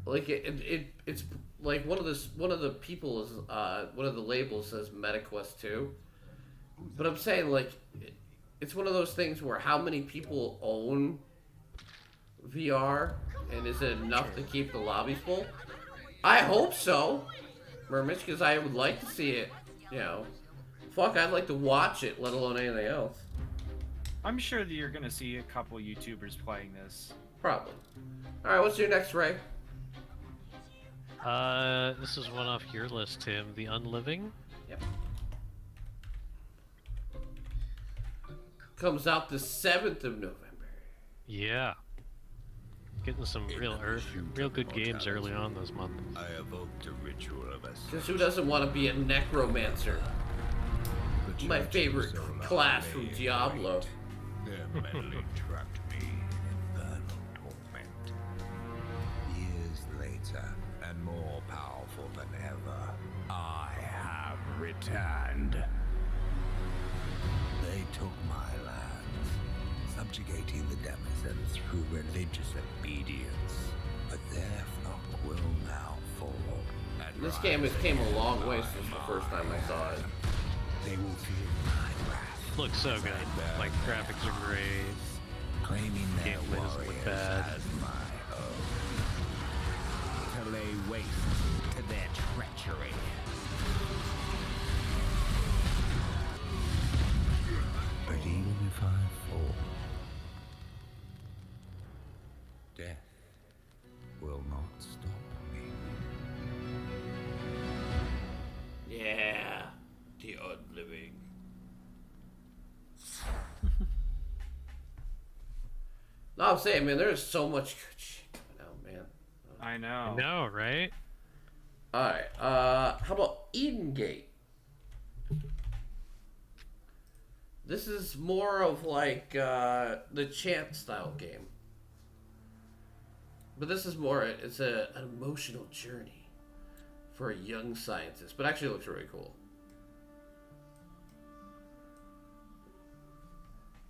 Like it's like one of the people is one of the labels says MetaQuest 2, but I'm saying like it's one of those things where how many people own VR, and is it enough to keep the lobbies full? I hope so, Mermich, because I would like to see it. You know, fuck, I'd like to watch it, let alone anything else. I'm sure that you're gonna see a couple YouTubers playing this. Probably. All right, what's your next, Ray? This is one off your list, Tim. The Unliving. Yep. Comes out the 7th of November. Yeah. Getting some real good games early on this month. I evoked a ritual of us. Because who doesn't want to be a necromancer? My favorite class from Diablo. Their meddling trapped me in infernal torment. Years later, and more powerful than ever, I have returned. They took my lands, subjugating the denizens through religious obedience. But their flock will now fall. This game has came a long way since the first time I saw it. They will feel my wrath. Looks so good. Like graphics are great. Claiming their Gameplay doesn't look bad. as my own. To lay waste to their treachery. But even if I fall, death will not stop me. Yeah, the Unliving. No, I'm saying, man, there's so much good shit coming out, man. I know. I know, right? Alright, how about Eden Gate? This is more of like the Chant style game. But this is more, it's an emotional journey for a young scientist. But actually it looks really cool.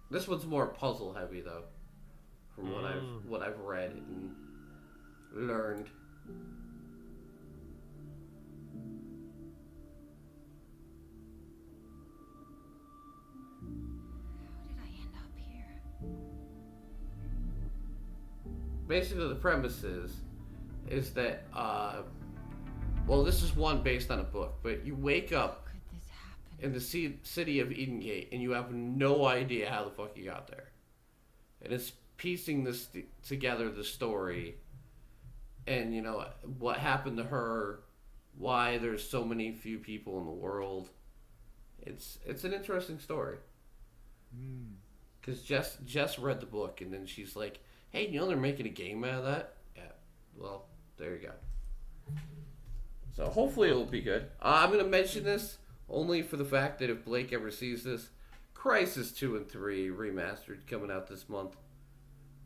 This one's more puzzle heavy though. From what I've read and learned. Basically, the premise is that, well, this is one based on a book, but you wake up in the city of Edengate, and you have no idea how the fuck you got there. And it's piecing this together, the story, and, you know, what happened to her, why there's so many few people in the world. It's an interesting story. Because Jess read the book, and then she's like, hey, you know they're making a game out of that? Yeah, well, there you go. So hopefully it'll be good. I'm going to mention this only for the fact that if Blake ever sees this, Crysis 2 and 3 remastered coming out this month.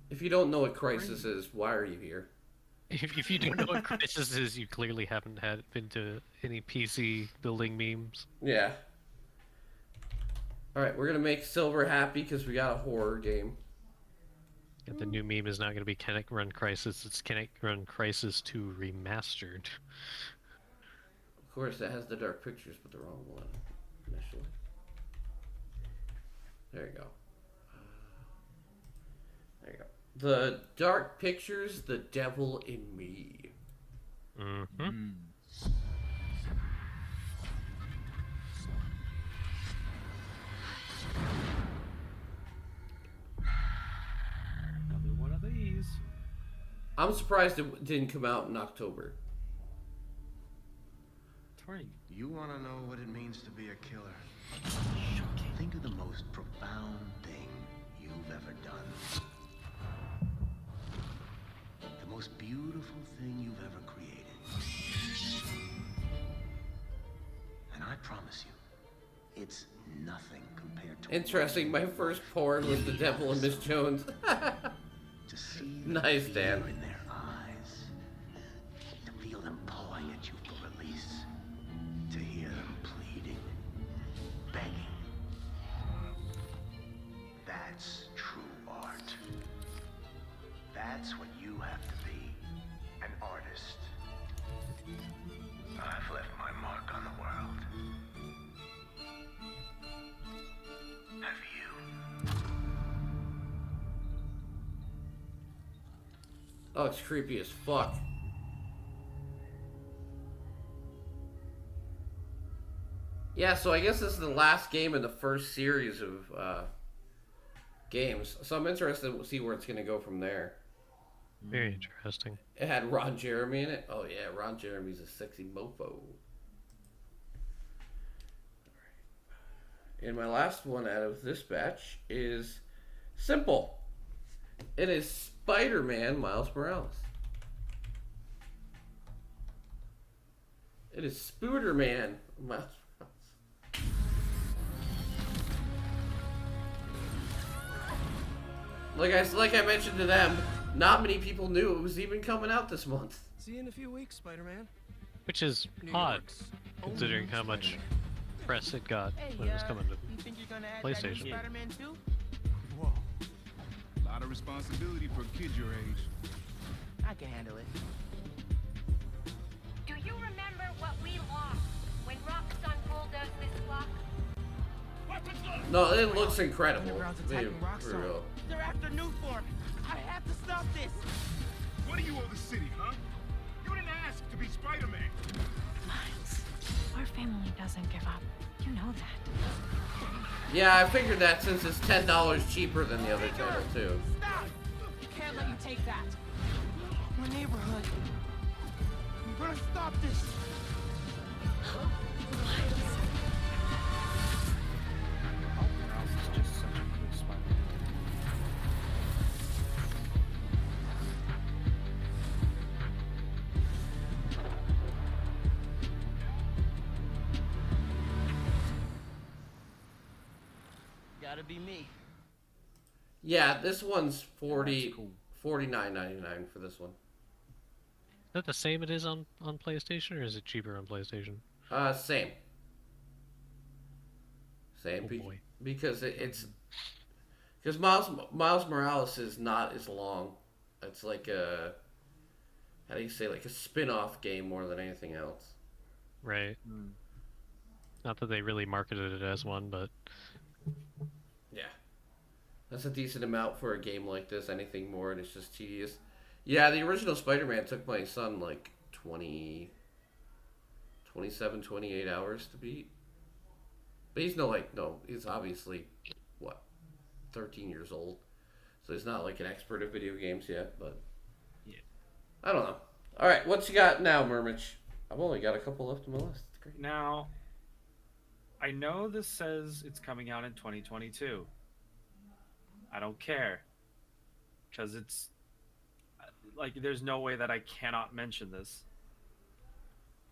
If you don't know what Crysis is, why are you here? If you don't know what Crysis is, you clearly haven't been to any PC building memes. Yeah. Alright, we're going to make Silver happy because we got a horror game. And the new meme is not going to be Can It Run Crysis, it's Can It Run Crysis 2 Remastered. Of course, it has the dark pictures, but the wrong one initially. There you go. There you go. The dark pictures, the devil in me. Mm-hmm. Another one of these. I'm surprised it didn't come out in October. You want to know what it means to be a killer? Think of the most profound thing you've ever done. The most beautiful thing you've ever created. And I promise you, it's nothing compared to... Interesting, my first porn was The Devil and Miss Jones. To see nice, Dan. in their eyes, to feel them pawing at you for release, to hear them pleading, begging. That's true art. That's what you have to be, an artist. Oh, it's creepy as fuck. Yeah, so I guess this is the last game in the first series of games. So I'm interested to see where it's going to go from there. Very interesting. It had Ron Jeremy in it. Oh yeah, Ron Jeremy's a sexy mofo. And my last one out of this batch is simple. It is Spider-Man Miles Morales. It is Spooderman Miles Morales. Like I mentioned to them, not many people knew it was even coming out this month. See you in a few weeks, Spider-Man. Which is odd, considering how much press it got when it was coming to PlayStation. Spider-Man too? Whoa. A lot of responsibility for a kid your age. I can handle it. Do you remember what we lost when Roxxon bulldozed this block? No, it looks incredible. They're after Newform. I have to stop this. What do you owe the city, huh? You didn't ask to be Spider-Man. Miles, our family doesn't give up. You know that. Yeah, I figured that since it's $10 cheaper than the other title too. Stop! Can't let you take that. My neighborhood. We're gonna stop this. Gotta be me. Yeah, this one's $49.99 for this one. Is that the same it is on PlayStation, or is it cheaper on PlayStation? Same. Same. Oh boy. Because it's Miles Morales is not as long. It's like a, how do you say, like a spin-off game more than anything else. Right. Not that they really marketed it as one, but yeah, that's a decent amount for a game like this. Anything more, and it's just tedious. Yeah, the original Spider-Man took my son like 27, 28 hours to beat. But he's he's obviously, what, 13 years old. So he's not like an expert at video games yet, but yeah. I don't know. All right, what you got now, Murmich? I've only got a couple left on my list. It's great. Now, I know this says it's coming out in 2022. I don't care. Because it's, like, there's no way that I cannot mention this.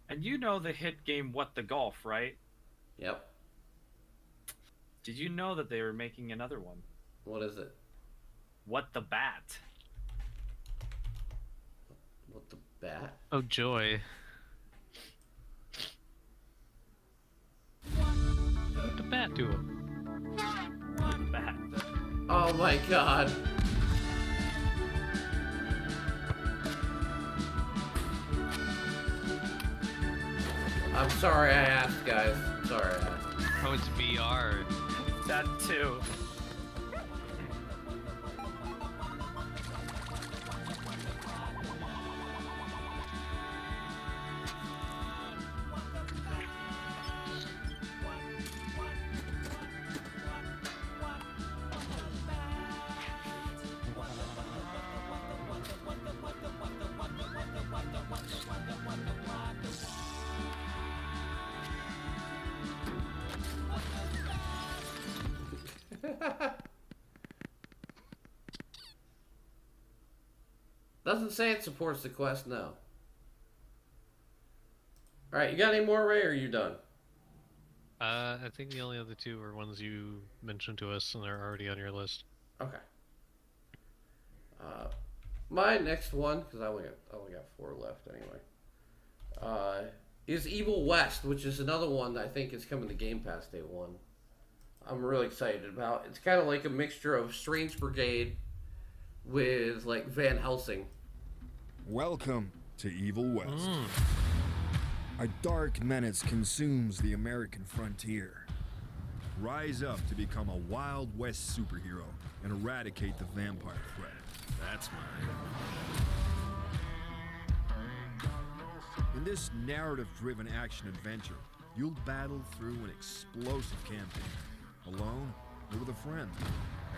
And you know the hit game What the Golf, right? Yep. Did you know that they were making another one? What is it? What the Bat? What the Bat? oh joy. What the bat doing? What the Bat? Oh my god. I'm sorry I asked, guys. Sorry I asked. Oh, it's VR. That too. Doesn't say it supports the Quest, no. Alright, you got any more, Ray, or are you done? I think the only other two are ones you mentioned to us, and they're already on your list. Okay. My next one, because I only got 4 left anyway, is Evil West, which is another one that I think is coming to Game Pass Day 1. I'm really excited about. It's kind of like a mixture of Strange Brigade with like Van Helsing. Welcome to Evil West. A dark menace consumes the American frontier. Rise up to become a Wild West superhero and eradicate the vampire threat. That's mine. In this narrative-driven action-adventure, you'll battle through an explosive campaign, alone or with a friend,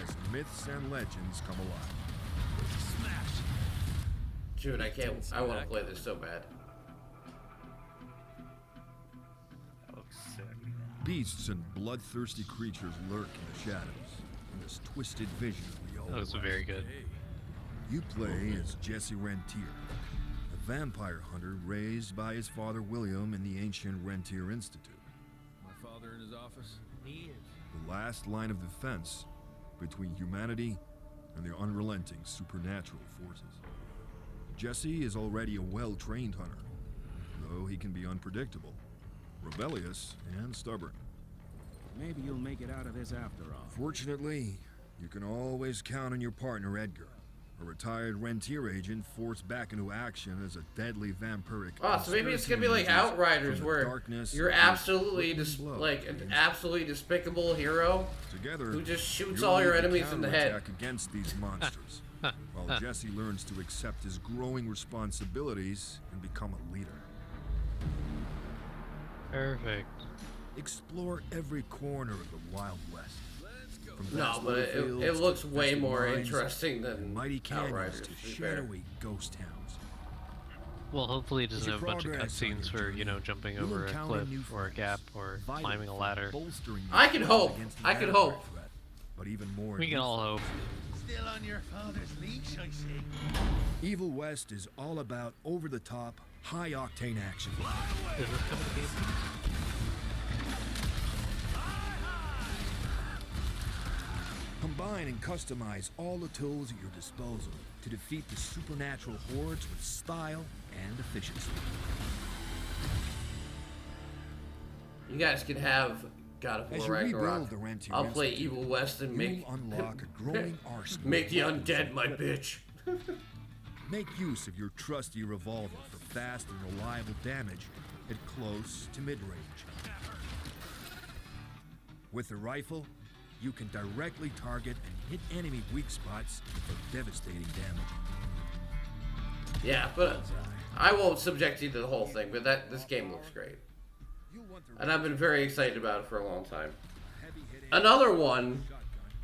as myths and legends come alive. Smash! Dude, I want to play this so bad. That looks sick. Beasts and bloodthirsty creatures lurk in the shadows, in this twisted vision we all That was very good. You play as Jesse Rentier, a vampire hunter raised by his father William in the ancient Rentier Institute. My father in his office? He is. The last line of defense between humanity and the unrelenting supernatural forces. Jesse is already a well-trained hunter, though he can be unpredictable, rebellious, and stubborn. Maybe you'll make it out of this after all. Fortunately, you can always count on your partner Edgar, a retired Rentier agent forced back into action as a deadly vampiric. Oh, so maybe it's gonna be like Outriders, where you're absolutely like an absolutely despicable hero Together, who just shoots all your enemies in the head. Against these monsters, while Jesse learns to accept his growing responsibilities and become a leader. Perfect. Explore every corner of the Wild West. No, but it looks way more interesting than mighty Outriders. To shadowy ghost towns. Well, hopefully it doesn't have a bunch of cutscenes for, you know, jumping over a cliff or a gap or climbing a ladder. I can hope. I can hope. But even more. We can all hope. Still on your father's leash, I see. Evil West is all about over-the-top, high-octane action. Is this coming to game? Combine and customize all the tools at your disposal to defeat the supernatural hordes with style and efficiency. You guys can have God of War Ragnarok. I'll play Evil West and make unlock a growing arsenal. Make the undead my bitch. Make use of your trusty revolver for fast and reliable damage at close to mid-range. With the rifle, you can directly target and hit enemy weak spots for devastating damage. Yeah, but I won't subject you to the whole thing, but this game looks great. And I've been very excited about it for a long time. Another one,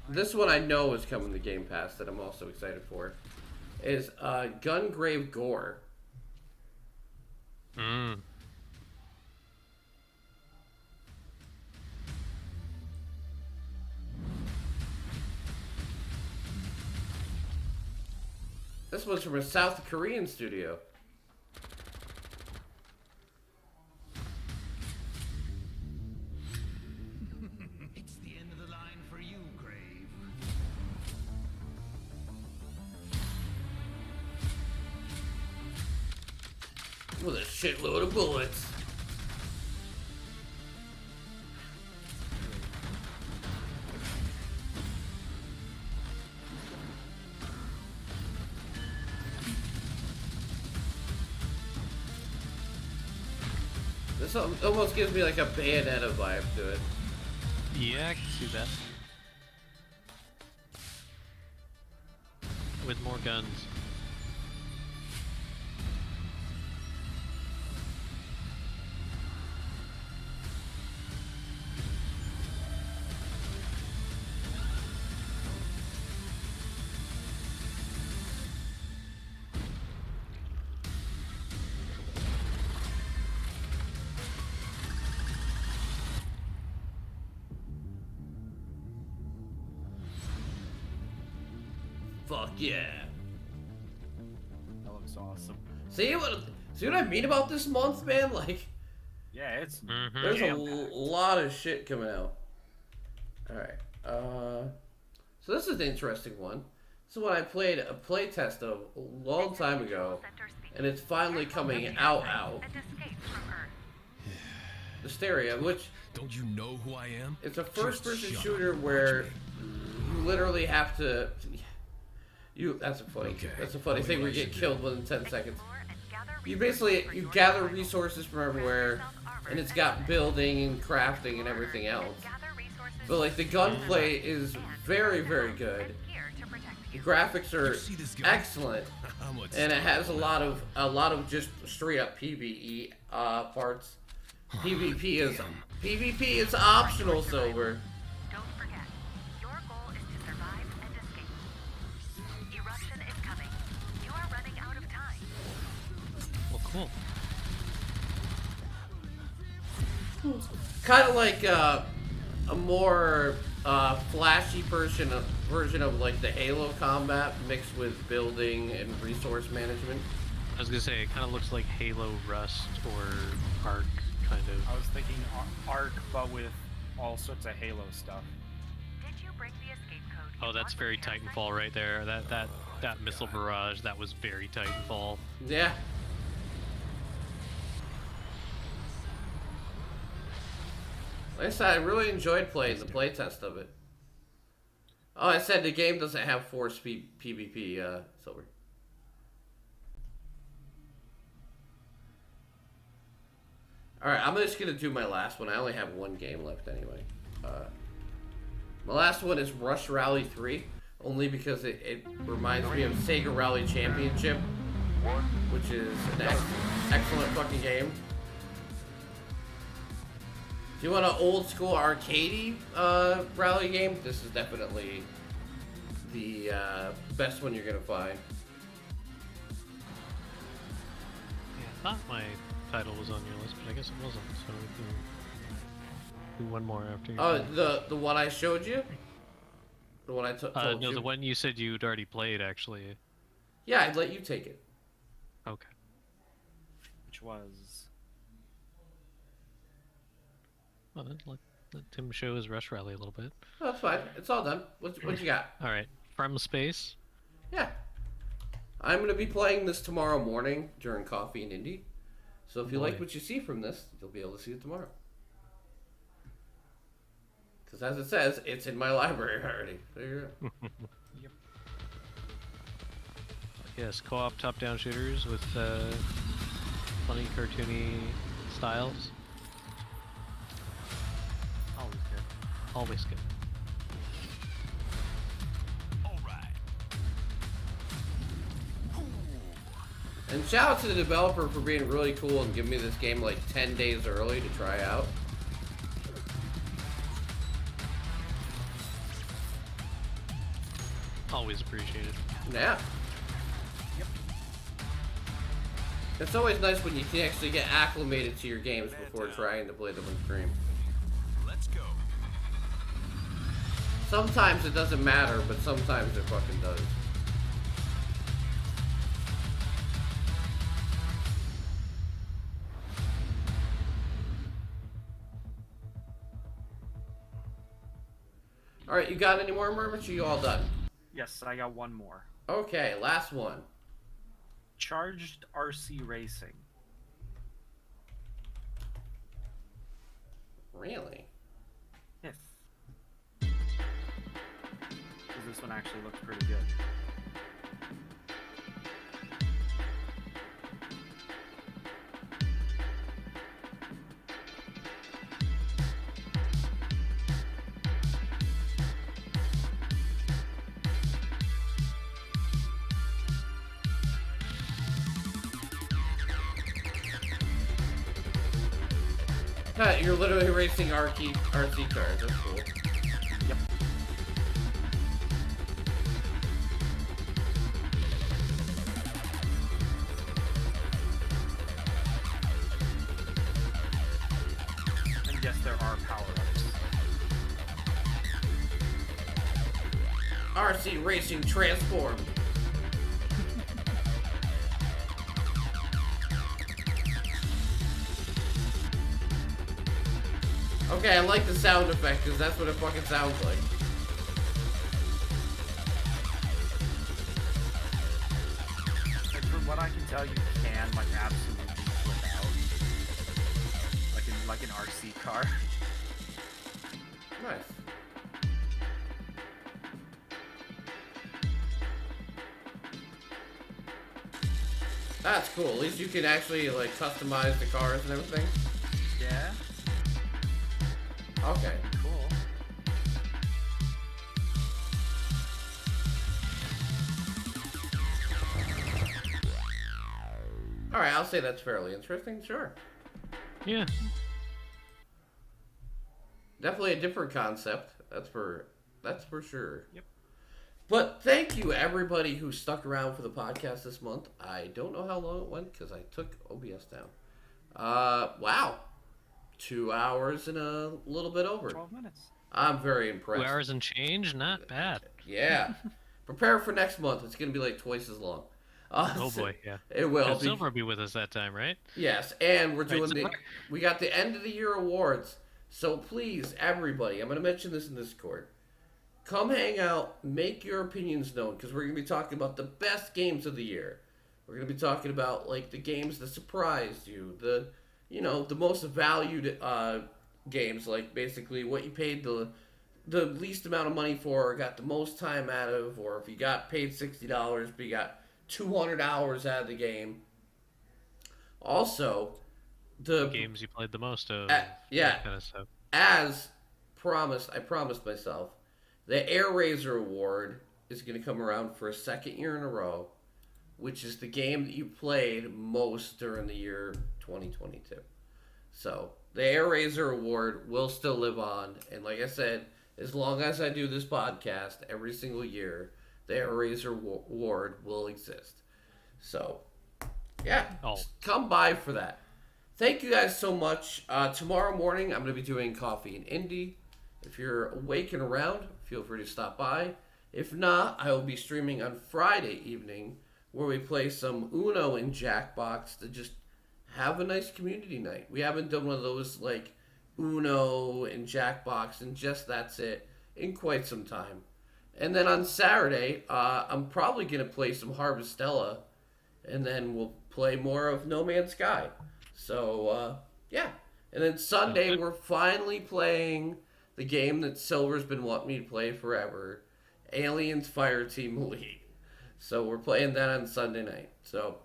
this one I know is coming to Game Pass that I'm also excited for, is Gungrave Gore. This was from a South Korean studio. It's the end of the line for you, Grave. With a shitload of bullets. This almost gives me like a Bayonetta vibe to it. Yeah, I can see that. With more guns. Fuck yeah. That looks awesome. See what I mean about this month, man? Like, yeah, it's there's a lot of shit coming out. All right. So this is an interesting one. This is what I played a playtest of a long time ago, and it's finally coming out. Hysteria, which don't you know who I am? It's a first-person shooter where you literally have to. That's a funny thing where you get killed within 10 seconds. You gather resources from everywhere, and it's got building and crafting and everything else. But like the gunplay is very, very good. The graphics are excellent, and it has a lot of just straight up PvE parts. PvP is optional, Silver. Don't forget, your goal is to survive and escape. Eruption is coming. You are running out of time. Well, cool. Kind of like a more flashy version of like the Halo combat mixed with building and resource management. I was gonna say it kind of looks like Halo Rust or Ark, kind of. I was thinking Ark, but with all sorts of Halo stuff. Did you break the escape code? Oh, that's very Titanfall right there. That missile barrage, that was very Titanfall. Yeah. Like I said, I really enjoyed playing the playtest of it. Oh, I said the game doesn't have force PvP, Silver. Alright, I'm just gonna do my last one. I only have one game left anyway. My last one is Rush Rally 3, only because it reminds me of Sega Rally Championship, which is an excellent fucking game. If you want an old school arcadey rally game, this is definitely the best one you're gonna find. Yeah, I thought my title was on your list, but I guess it wasn't. So we can do one more after. Oh, the one I showed you. The one I told no, you. the one you said you'd already played, actually. Yeah, I'd let you take it. Okay. Which was. Well, then let Tim show his Rush Rally a little bit. Oh, that's fine. It's all done. What you got? All right, From Space. Yeah. I'm going to be playing this tomorrow morning during Coffee and Indie. So if you like what you see from this, you'll be able to see it tomorrow. Because as it says, it's in my library already. There you go. Yep. Yes, co-op top-down shooters with funny, cartoony styles. Always good. Always good. And shout out to the developer for being really cool and giving me this game like 10 days early to try out. Always appreciated. Yeah. Yep. It's always nice when you can actually get acclimated to your games before trying to play them on stream. Let's go. Sometimes it doesn't matter, but sometimes it fucking does. Alright, you got any more Mermits? Or you all done? Yes, I got one more. Okay, last one. Charged RC Racing. Really? Yes. Because this one actually looks pretty good. You're literally racing RC cars. That's cool. Yep. And yes, there are power-ups. RC Racing transformed. Okay, I like the sound effect because that's what it fucking sounds like. And from what I can tell, you can like absolutely flip out, like an RC car. Nice. That's cool. At least you can actually like customize the cars and everything. Yeah. Okay. Cool. right, I'll say that's fairly interesting. Sure. Yeah. Definitely a different concept. That's for sure. Yep. But thank you everybody who stuck around for the podcast this month. I don't know how long it went because I took OBS down. Wow, 2 hours and a little bit over. 12 minutes. I'm very impressed. 2 hours and change, not bad. Yeah. Prepare for next month. It's gonna be like twice as long. Oh boy, yeah. It will. And Silver will be with us that time, right? Yes, and we're doing Right, we got the end of the year awards. So please, everybody, I'm gonna mention this in Discord. Come hang out, make your opinions known, because we're gonna be talking about the best games of the year. We're gonna be talking about like the games that surprised you, the most valued games, like basically what you paid the least amount of money for, or got the most time out of, or if you got paid $60 but you got 200 hours out of the game. Also, the games you played the most of. Yeah. That kind of stuff. As promised, I promised myself, the AirRaiser Award is going to come around for a second year in a row, which is the game that you played most during the year 2022. So the AirRaiser Award will still live on, and like I said, as long as I do this podcast every single year, the AirRaiser Award will exist. So, yeah, come by for that. Thank you guys so much. Tomorrow morning, I'm going to be doing Coffee and Indie. If you're awake and around, feel free to stop by. If not, I will be streaming on Friday evening, where we play some Uno and Jackbox to just have a nice community night. We haven't done one of those like Uno and Jackbox and just that's it in quite some time. And then on Saturday, I'm probably going to play some Harvestella, and then we'll play more of No Man's Sky. So, yeah. And then Sunday, we're finally playing the game that Silver's been wanting me to play forever, Aliens Fireteam Elite. So we're playing that on Sunday night. So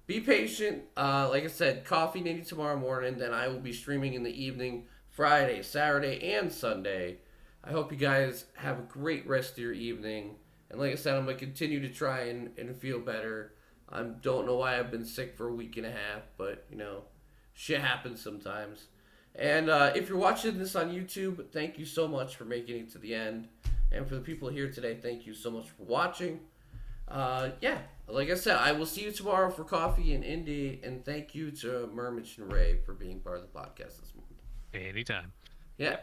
be patient. Like I said, Coffee Nitty tomorrow morning. Then I will be streaming in the evening, Friday, Saturday, and Sunday. I hope you guys have a great rest of your evening. And like I said, I'm going to continue to try and feel better. I don't know why I've been sick for a week and a half, but, shit happens sometimes. And if you're watching this on YouTube, thank you so much for making it to the end. And for the people here today, thank you so much for watching. Yeah, like I said, I will see you tomorrow for Coffee and Indie. And thank you to Mermich and Ray for being part of the podcast this month. Anytime. Yeah.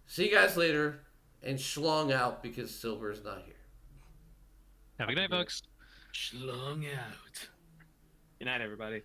See you guys later. And schlong out because Silver's not here. Have a good night, folks. Schlong out. Good night, everybody.